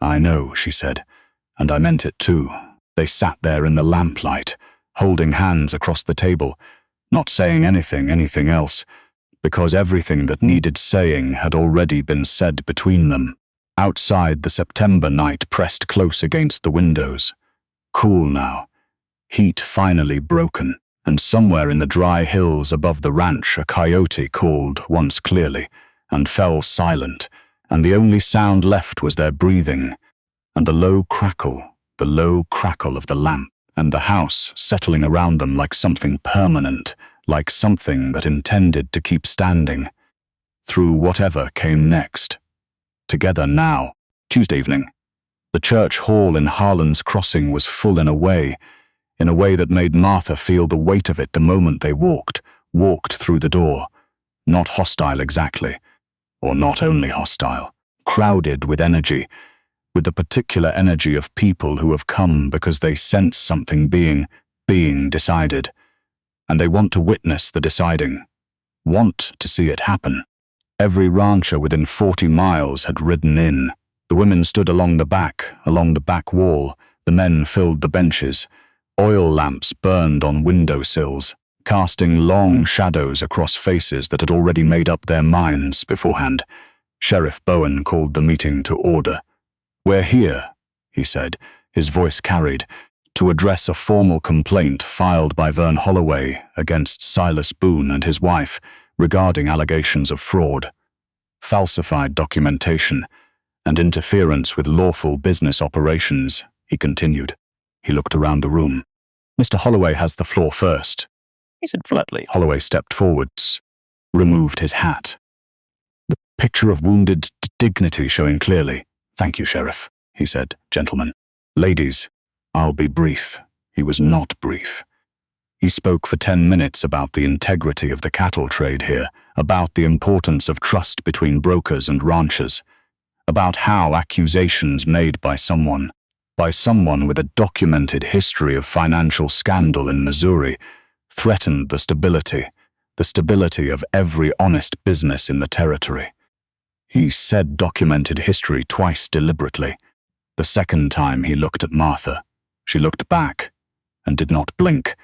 "I know," she said, "and I meant it too." They sat there in the lamplight, holding hands across the table, not saying anything else, because everything that needed saying had already been said between them. Outside, the September night pressed close against the windows. Cool now. Heat finally broken, and somewhere in the dry hills above the ranch a coyote called once clearly, and fell silent, and the only sound left was their breathing, and the low crackle of the lamp, and the house settling around them like something permanent, like something that intended to keep standing, through whatever came next. Together now, Tuesday evening. The church hall in Harlan's Crossing was full in a way that made Martha feel the weight of it the moment they walked through the door. Not hostile exactly, or not only hostile, crowded with energy, with the particular energy of people who have come because they sense something being decided, and they want to witness the deciding, want to see it happen. Every rancher within 40 miles had ridden in, The women stood along the back wall. The men filled the benches. Oil lamps burned on window sills, casting long shadows across faces that had already made up their minds beforehand. Sheriff Bowen called the meeting to order. "We're here," he said, his voice carried, "to address a formal complaint filed by Vern Holloway against Silas Boone and his wife regarding allegations of fraud, falsified documentation, and interference with lawful business operations," he continued. He looked around the room. "Mr. Holloway has the floor first," he said flatly. Holloway stepped forwards, removed his hat. The picture of wounded dignity showing clearly. "Thank you, Sheriff," he said. "Gentlemen, ladies, I'll be brief." He was not brief. He spoke for 10 minutes about the integrity of the cattle trade here, about the importance of trust between brokers and ranchers, about how accusations made by someone with a documented history of financial scandal in Missouri, threatened the stability of every honest business in the territory. He said documented history twice deliberately. The second time he looked at Martha. She looked back and did not blink.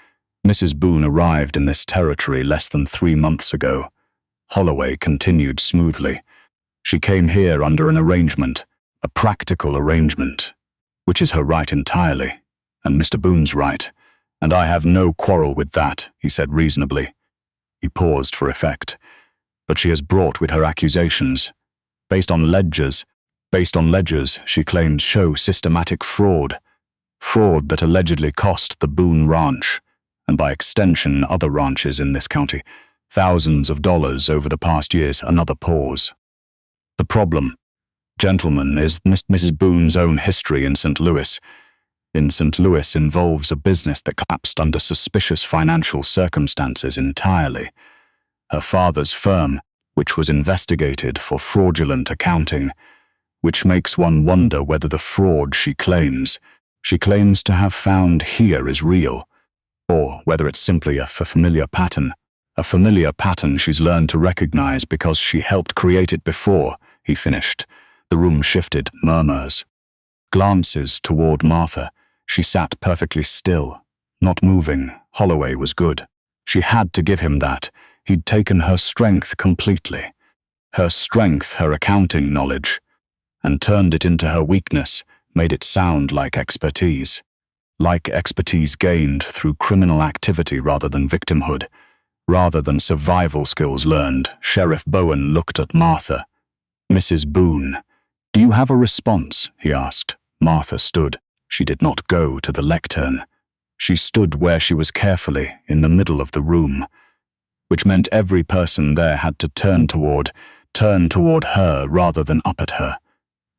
Mrs. Boone arrived in this territory less than 3 months ago. Holloway continued smoothly. She came here under an arrangement, a practical arrangement, which is her right entirely, and Mr. Boone's right, and I have no quarrel with that, he said reasonably. He paused for effect. But she has brought with her accusations. Based on ledgers, she claims show systematic fraud that allegedly cost the Boone Ranch, and by extension other ranches in this county, thousands of dollars over the past years. Another pause. "The problem, gentlemen, is Mrs. Boone's own history in St. Louis. In St. Louis involves a business that collapsed under suspicious financial circumstances entirely. Her father's firm, which was investigated for fraudulent accounting, which makes one wonder whether the fraud she claims to have found here is real, or whether it's simply a familiar pattern she's learned to recognize because she helped create it before," he finished. The room shifted, murmurs. Glances toward Martha. She sat perfectly still, not moving. Holloway was good. She had to give him that. He'd taken her strength completely. Her strength, her accounting knowledge, and turned it into her weakness, made it sound like expertise. Like expertise gained through criminal activity rather than victimhood, rather than survival skills learned. Sheriff Bowen looked at Martha. "Mrs. Boone, do you have a response?" he asked. Martha stood. She did not go to the lectern. She stood where she was carefully, in the middle of the room, which meant every person there had to turn toward her rather than up at her.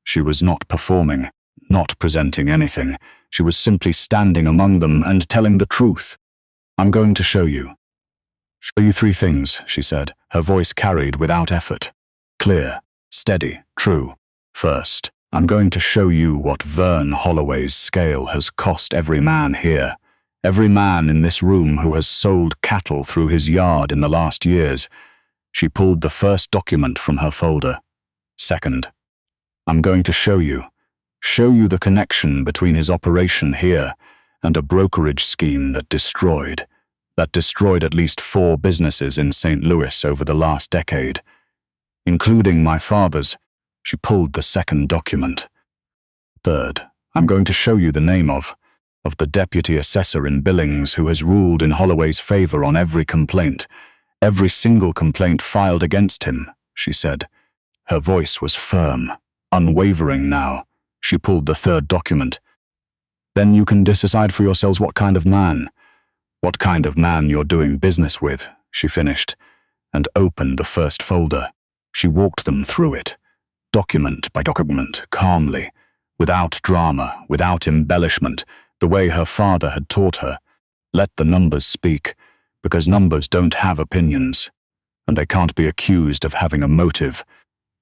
She was not performing, not presenting anything. She was simply standing among them and telling the truth. "I'm going to show you 3 things," she said, her voice carried without effort. Clear, steady, true. "First, I'm going to show you what Vern Holloway's scale has cost every man here. Every man in this room who has sold cattle through his yard in the last years." She pulled the first document from her folder. "Second, I'm going to show you the connection between his operation here and a brokerage scheme that destroyed at least 4 businesses in St. Louis over the last decade, including my father's." She pulled the second document. "Third, I'm going to show you the name of the deputy assessor in Billings who has ruled in Holloway's favor on every single complaint filed against him," she said. Her voice was firm, unwavering now. She pulled the third document. "Then you can decide for yourselves what kind of man you're doing business with," she finished, and opened the first folder. She walked them through it, document by document, calmly, without drama, without embellishment, the way her father had taught her. Let the numbers speak, because numbers don't have opinions, and they can't be accused of having a motive.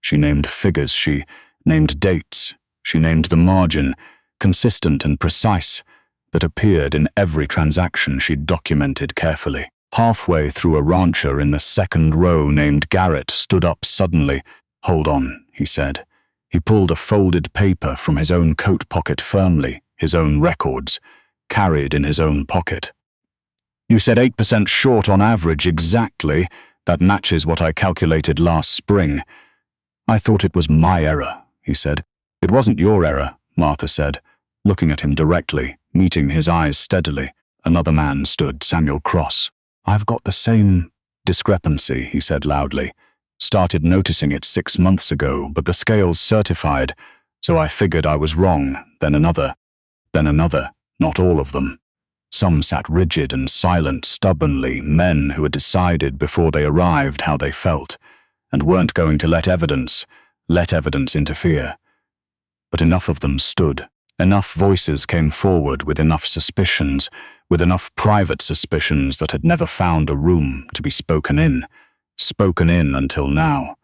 She named figures, she named dates, she named the margin, consistent and precise, that appeared in every transaction she'd documented carefully. Halfway through, a rancher in the second row named Garrett stood up suddenly. "Hold on," he said. He pulled a folded paper from his own coat pocket firmly, his own records, carried in his own pocket. You said 8% short on average exactly. That matches what I calculated last spring. I thought it was my error, he said. It wasn't your error, Martha said, looking at him directly, meeting his eyes steadily. Another man stood, Samuel Cross. I've got the same discrepancy, he said loudly. Started noticing it 6 months ago, but the scales certified, so I figured I was wrong. Then another, not all of them. Some sat rigid and silent stubbornly, men who had decided before they arrived how they felt, and weren't going to let evidence interfere. But enough of them stood. Enough voices came forward with enough suspicions, with enough private suspicions that had never found a room to be spoken in until now.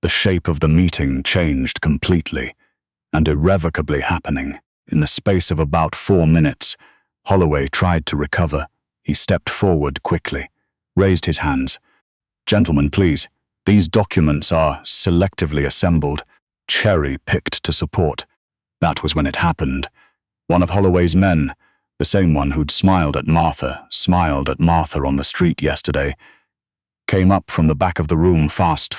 The shape of the meeting changed completely, and irrevocably happening. In the space of about 4 minutes, Holloway tried to recover. He stepped forward quickly, raised his hands. Gentlemen, please, these documents are selectively assembled, cherry-picked to support. That was when it happened. One of Holloway's men, the same one who'd smiled at Martha on the street yesterday, came up from the back of the room fast,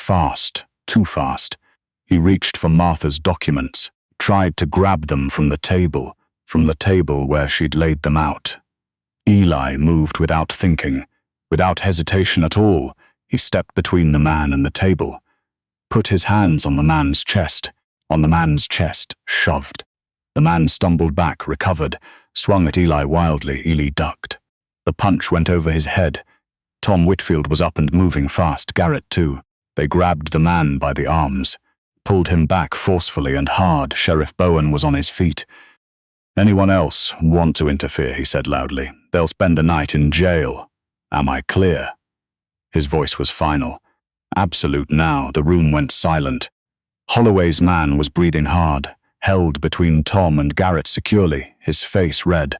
too fast. He reached for Martha's documents, tried to grab them from the table where she'd laid them out. Eli moved without thinking, without hesitation at all. He stepped between the man and the table, put his hands on the man's chest, shoved. The man stumbled back, recovered, swung at Eli wildly. Eli ducked. The punch went over his head. Tom Whitfield was up and moving fast, Garrett too. They grabbed the man by the arms, pulled him back forcefully and hard. Sheriff Bowen was on his feet. Anyone else want to interfere, he said loudly. They'll spend the night in jail. Am I clear? His voice was final. Absolute now. The room went silent. Holloway's man was breathing hard, held between Tom and Garrett securely, his face red.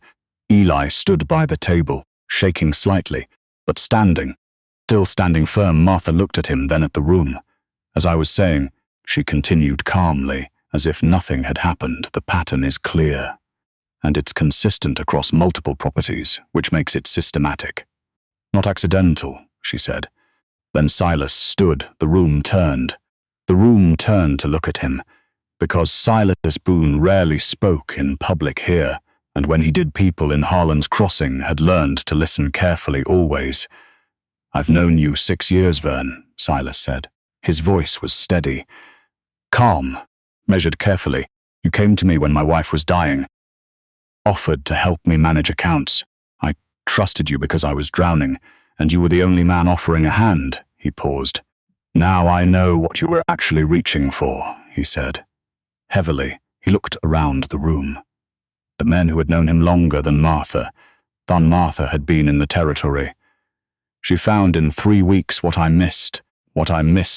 Eli stood by the table, shaking slightly, but still standing firm. Martha looked at him, then at the room. As I was saying, she continued calmly, as if nothing had happened. The pattern is clear, and it's consistent across multiple properties, which makes it systematic. Not accidental, she said. Then Silas stood. The room turned. The room turned to look at him, because Silas Boone rarely spoke in public here, and when he did, people in Harland's Crossing had learned to listen carefully always. I've known you 6 years, Vern, Silas said. His voice was steady, calm, measured carefully. You came to me when my wife was dying, offered to help me manage accounts. I trusted you because I was drowning, and you were the only man offering a hand. He paused. Now I know what you were actually reaching for, he said. Heavily, he looked around the room. The men who had known him longer than Martha had been in the territory. She found in 3 weeks what I missed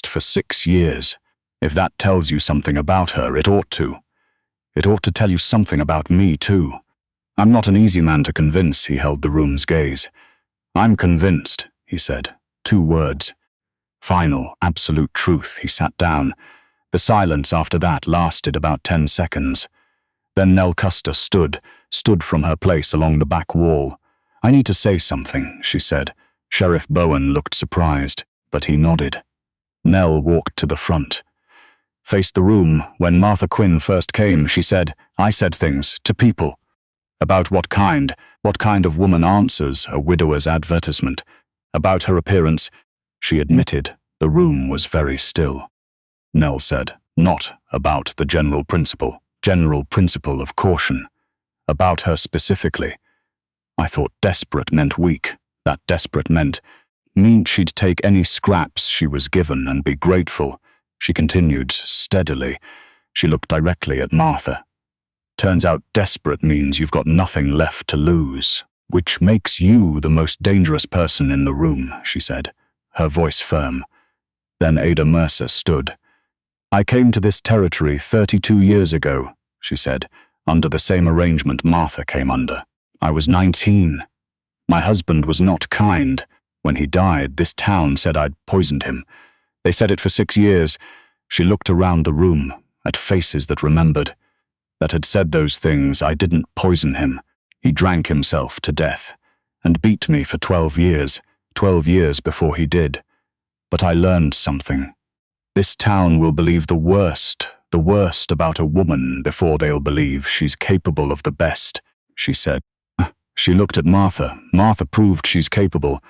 for 6 years. If that tells you something about her, it ought to. It ought to tell you something about me, too. I'm not an easy man to convince, he held the room's gaze. I'm convinced, he said. 2 words. Final, absolute truth. He sat down. The silence after that lasted about 10 seconds. Then Nell Custer stood from her place along the back wall. I need to say something, she said. Sheriff Bowen looked surprised, but he nodded. Nell walked to the front, faced the room. When Martha Quinn first came, she said, I said things to people. About what kind of woman answers a widower's advertisement. About her appearance, she admitted. The room was very still. Nell said, not about the general principle of caution. About her specifically. I thought desperate meant weak. That desperate meant she'd take any scraps she was given and be grateful. She continued steadily. She looked directly at Martha. Turns out desperate means you've got nothing left to lose, which makes you the most dangerous person in the room, she said, her voice firm. Then Ada Mercer stood. I came to this territory 32 years ago, she said, under the same arrangement Martha came under. I was 19. My husband was not kind. When he died, this town said I'd poisoned him. They said it for 6 years. She looked around the room. at faces that remembered, that had said those things. I didn't poison him. He drank himself to death, and beat me for 12 years before he did. But I learned something. This town will believe the worst about a woman before they'll believe she's capable of the best, she said. She looked at Martha. Martha proved she's capable.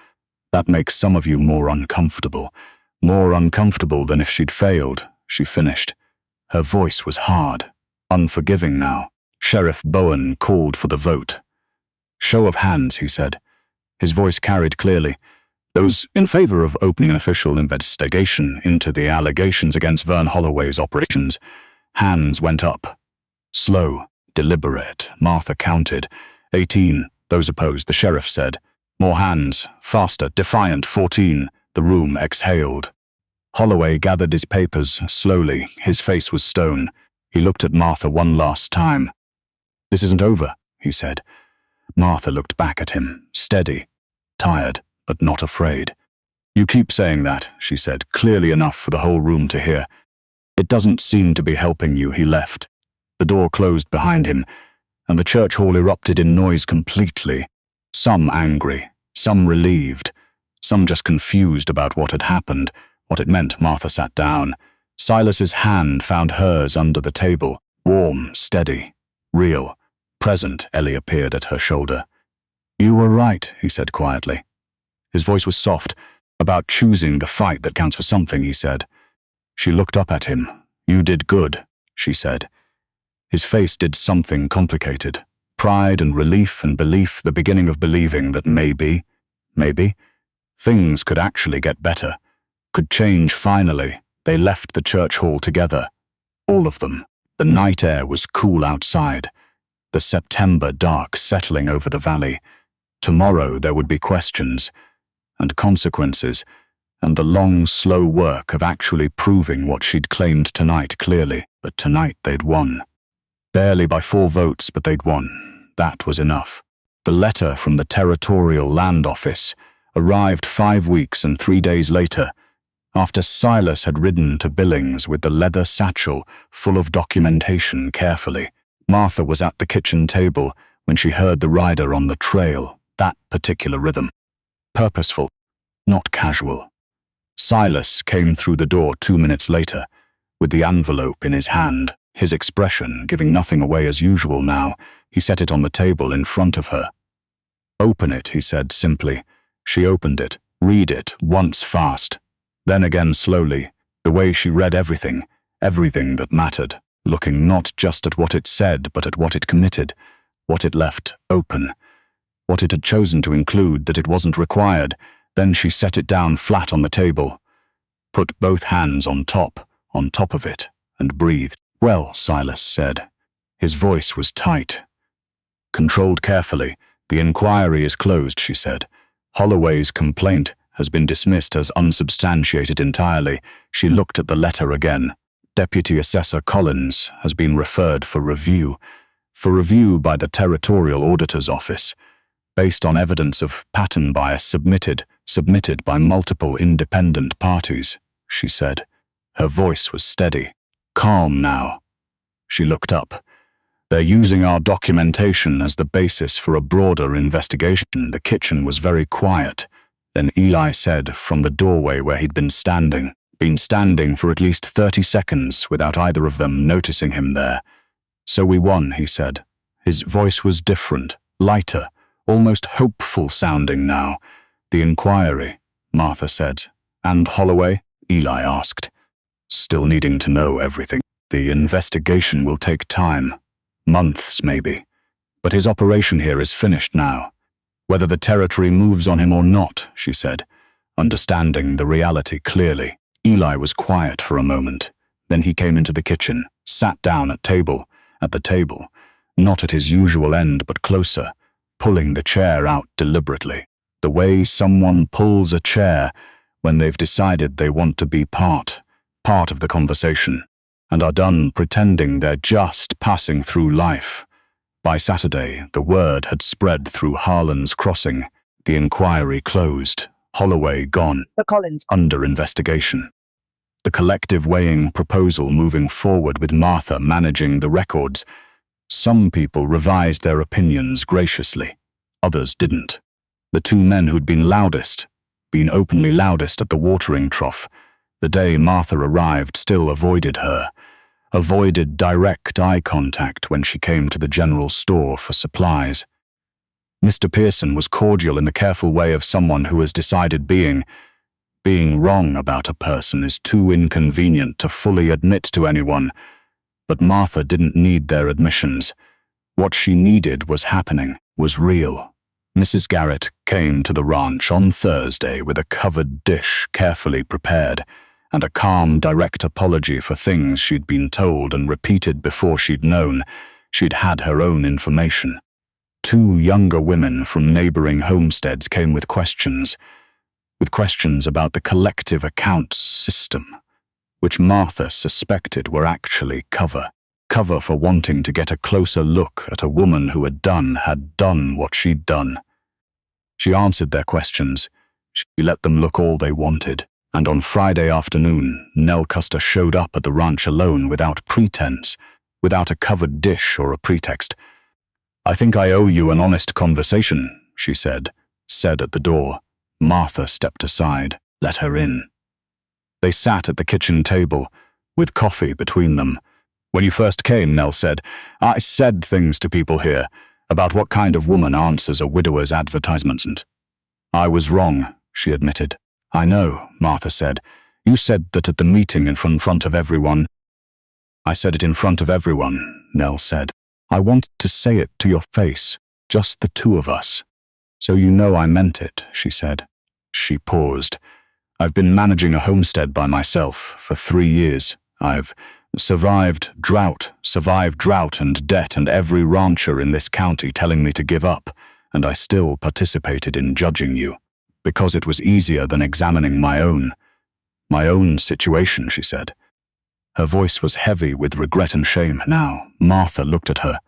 That makes some of you more uncomfortable than if she'd failed, she finished. Her voice was hard, unforgiving now. Sheriff Bowen called for the vote. Show of hands, he said. His voice carried clearly. Those in favor of opening an official investigation into the allegations against Vern Holloway's operations. Hands went up. Slow, deliberate. Martha counted. 18. Those opposed, the sheriff said. More hands. Faster, defiant. 14. The room exhaled. Holloway gathered his papers slowly. His face was stone. He looked at Martha one last time. This isn't over, he said. Martha looked back at him, steady, tired, but not afraid. You keep saying that, she said, clearly enough for the whole room to hear. It doesn't seem to be helping you. He left. The door closed behind him, and the church hall erupted in noise completely. Some angry, some relieved, some just confused about what had happened, what it meant. Martha sat down. Silas's hand found hers under the table. Warm, steady, real, present. Ellie appeared at her shoulder. You were right, he said quietly. His voice was soft. About choosing the fight that counts for something, he said. She looked up at him. You did good, she said. His face did something complicated. Pride and relief and belief, the beginning of believing that maybe, things could actually get better, could change finally. They left the church hall together. All of them. The night air was cool outside. The September dark settling over the valley. Tomorrow there would be questions and consequences, and the long, slow work of actually proving what she'd claimed tonight clearly. But tonight they'd won. Barely by 4 votes, but they'd won. That was enough. The letter from the Territorial Land Office arrived 5 weeks and 3 days later, after Silas had ridden to Billings with the leather satchel full of documentation carefully. Martha was at the kitchen table when she heard the rider on the trail, that particular rhythm. Purposeful, not casual. Silas came through the door 2 minutes later, with the envelope in his hand, his expression giving nothing away as usual now. He set it on the table in front of her. Open it, he said simply. She opened it. Read it, once fast. Then again slowly, the way she read everything that mattered, looking not just at what it said, but at what it committed, what it left open, what it had chosen to include that it wasn't required. Then she set it down flat on the table, put both hands on top of it, and breathed. Well, Silas said. His voice was tight, controlled carefully. The inquiry is closed, she said. Holloway's complaint has been dismissed as unsubstantiated entirely. She looked at the letter again. Deputy Assessor Collins has been referred for review by the Territorial Auditor's Office, based on evidence of pattern bias submitted by multiple independent parties, she said. Her voice was steady, calm now. She looked up. They're using our documentation as the basis for a broader investigation. The kitchen was very quiet. Then Eli said from the doorway where he'd been standing for at least 30 seconds without either of them noticing him there. So we won, he said. His voice was different, lighter, almost hopeful sounding now. The inquiry, Martha said. And Holloway? Eli asked. Still needing to know everything. The investigation will take time. Months, maybe. But his operation here is finished now. Whether the territory moves on him or not, she said, understanding the reality clearly. Eli was quiet for a moment. Then he came into the kitchen, sat down at the table, not at his usual end but closer, pulling the chair out deliberately. The way someone pulls a chair when they've decided they want to be part of the conversation, and are done pretending they're just passing through life. By Saturday, the word had spread through Harlan's crossing. The inquiry closed. Holloway gone. For Collins. Under investigation. the collective weighing proposal moving forward with Martha managing the records. Some people revised their opinions graciously, others didn't. The two men who'd been openly loudest at the watering trough, the day Martha arrived, still avoided her, avoided direct eye contact when she came to the general store for supplies. Mr. Pearson was cordial in the careful way of someone who has decided being wrong about a person is too inconvenient to fully admit to anyone. But Martha didn't need their admissions. What she needed was happening, was real. Mrs. Garrett came to the ranch on Thursday with a covered dish carefully prepared, and a calm, direct apology for things she'd been told and repeated before she'd known she'd had her own information. Two younger women from neighboring homesteads came with questions about the collective accounts system, which Martha suspected were actually cover for wanting to get a closer look at a woman who had done what she'd done. She answered their questions. She let them look all they wanted. And on Friday afternoon, Nell Custer showed up at the ranch alone without pretense, without a covered dish or a pretext. "I think I owe you an honest conversation," she said at the door. Martha stepped aside, let her in. They sat at the kitchen table, with coffee between them. "When you first came," Nell said, "I said things to people here about what kind of woman answers a widower's advertisements, and I was wrong," she admitted. "I know," Martha said. "You said that at the meeting in front of everyone." "I said it in front of everyone," Nell said. "I wanted to say it to your face, just the two of us. So you know I meant it," she said. She paused. "I've been managing a homestead by myself for 3 years. I've survived drought and debt and every rancher in this county telling me to give up, and I still participated in judging you, because it was easier than examining my own situation," she said. Her voice was heavy with regret and shame. Now Martha looked at her,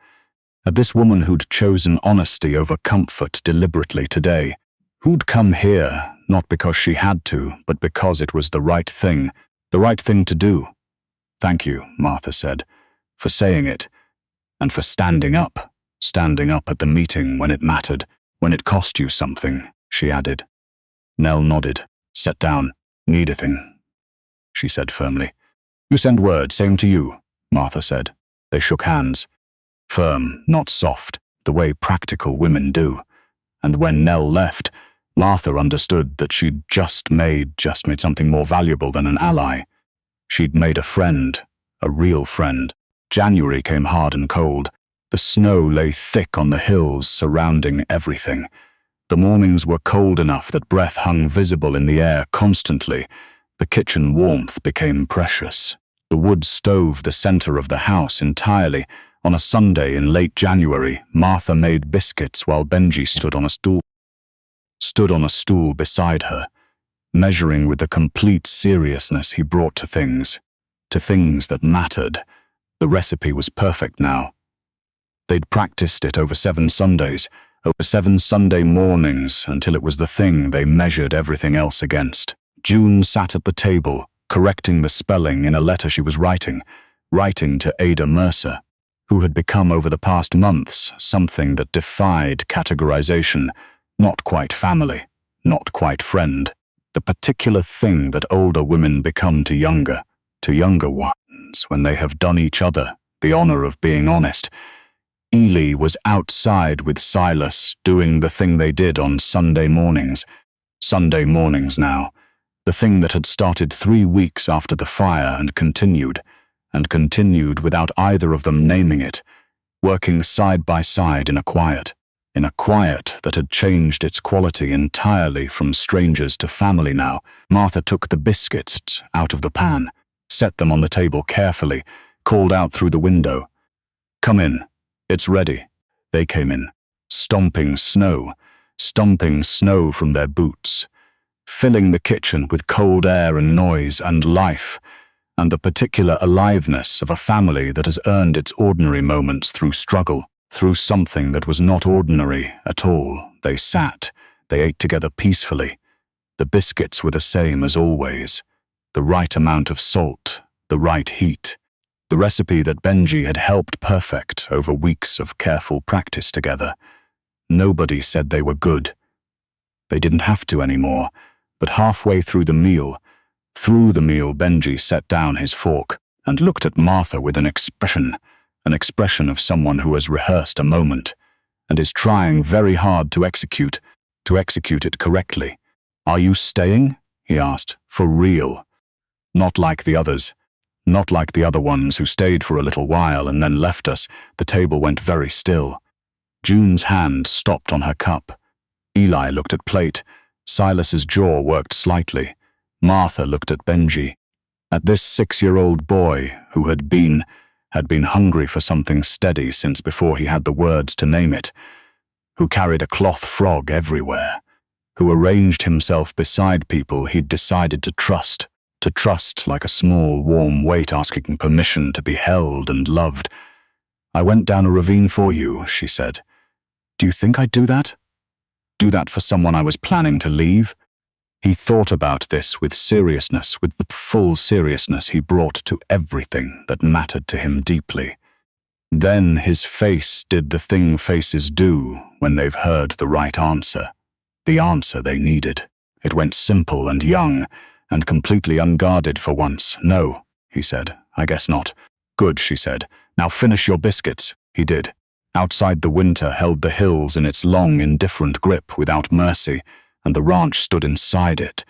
at this woman who'd chosen honesty over comfort deliberately today, who'd come here not because she had to, but because it was the right thing to do. "Thank you," Martha said, "for saying it, and for standing up at the meeting when it mattered, when it cost you something," she added. Nell nodded. "Sit down. Need a thing," she said firmly. "You send word, same to you," Martha said. They shook hands. Firm, not soft, the way practical women do. And when Nell left, Martha understood that she'd just made something more valuable than an ally. She'd made a friend, a real friend. January came hard and cold. The snow lay thick on the hills surrounding everything. The mornings were cold enough that breath hung visible in the air constantly. The kitchen warmth became precious. The wood stove the center of the house entirely. On a Sunday in late January, Martha made biscuits while Benji stood on a stool beside her, measuring with the complete seriousness he brought to things that mattered. The recipe was perfect now. They'd practiced it over 7 Sundays, over 7 Sunday mornings, until it was the thing they measured everything else against. June sat at the table, correcting the spelling in a letter she was writing to Ada Mercer, who had become over the past months something that defied categorization. Not quite family, not quite friend. The particular thing that older women become to younger ones when they have done each other the honor of being honest. Ely was outside with Silas doing the thing they did on Sunday mornings. Sunday mornings now. The thing that had started 3 weeks after the fire and continued without either of them naming it, working side by side in a quiet that had changed its quality entirely from strangers to family now. Martha took the biscuits out of the pan, set them on the table carefully, called out through the window, "Come in, it's ready." They came in, stomping snow from their boots, filling the kitchen with cold air and noise and life, and the particular aliveness of a family that has earned its ordinary moments through struggle, through something that was not ordinary at all. They sat, they ate together peacefully. The biscuits were the same as always. the right amount of salt, the right heat. The recipe that Benji had helped perfect over weeks of careful practice together. Nobody said they were good. They didn't have to anymore, but halfway through the meal, Benji set down his fork and looked at Martha with an expression of someone who has rehearsed a moment and is trying very hard to execute it correctly. "Are you staying?" he asked. "For real? Not like the others. Not like the other ones who stayed for a little while and then left us." The table went very still. June's hand stopped on her cup. Eli looked at plate. Silas's jaw worked slightly. Martha looked at Benji. At this 6-year-old boy who had been hungry for something steady since before he had the words to name it, who carried a cloth frog everywhere, who arranged himself beside people he'd decided to trust like a small, warm weight asking permission to be held and loved. "I went down a ravine for you," she said. "Do you think I'd do that? Do that for someone I was planning to leave?" He thought about this with seriousness, with the full seriousness he brought to everything that mattered to him deeply. Then his face did the thing faces do when they've heard the right answer. The answer they needed. It went simple and young, and completely unguarded for once. "No," he said. "I guess not." "Good," she said. "Now finish your biscuits." He did. Outside the winter held the hills in its long, indifferent grip without mercy, and the ranch stood inside it,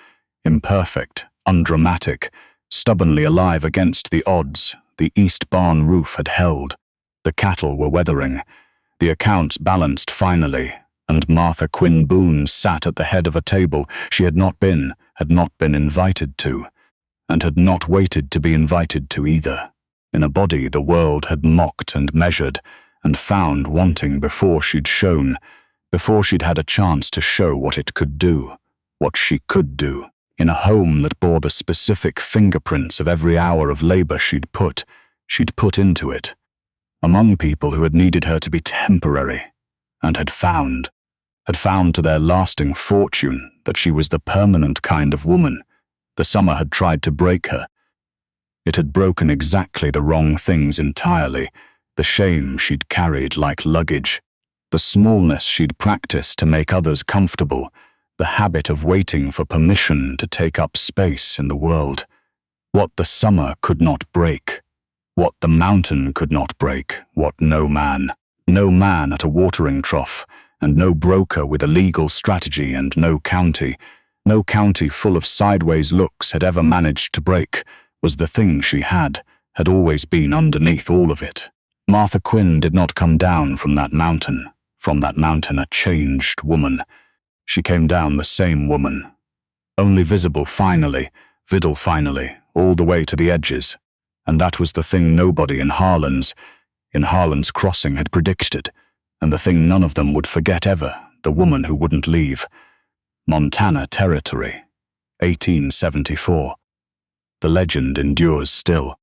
imperfect, undramatic, stubbornly alive against the odds the east barn roof had held. The cattle were weathering. The accounts balanced finally, and Martha Quinn Boone sat at the head of a table she had not been invited to, and had not waited to be invited to either. In a body the world had mocked and measured, and found wanting before she'd had a chance to show what it could do, what she could do, in a home that bore the specific fingerprints of every hour of labor she'd put into it, among people who had needed her to be temporary, and had found to their lasting fortune that she was the permanent kind of woman. The summer had tried to break her. It had broken exactly the wrong things entirely, the shame she'd carried like luggage, the smallness she'd practiced to make others comfortable, the habit of waiting for permission to take up space in the world. What the summer could not break, what the mountain could not break, what no man at a watering trough, and no broker with a legal strategy, and no county full of sideways looks had ever managed to break, was the thing she had always been underneath all of it. Martha Quinn did not come down from that mountain a changed woman. She came down the same woman, only visible finally, all the way to the edges. And that was the thing nobody in Harlan's crossing had predicted, and the thing none of them would forget ever, the woman who wouldn't leave. Montana Territory, 1874. The legend endures still.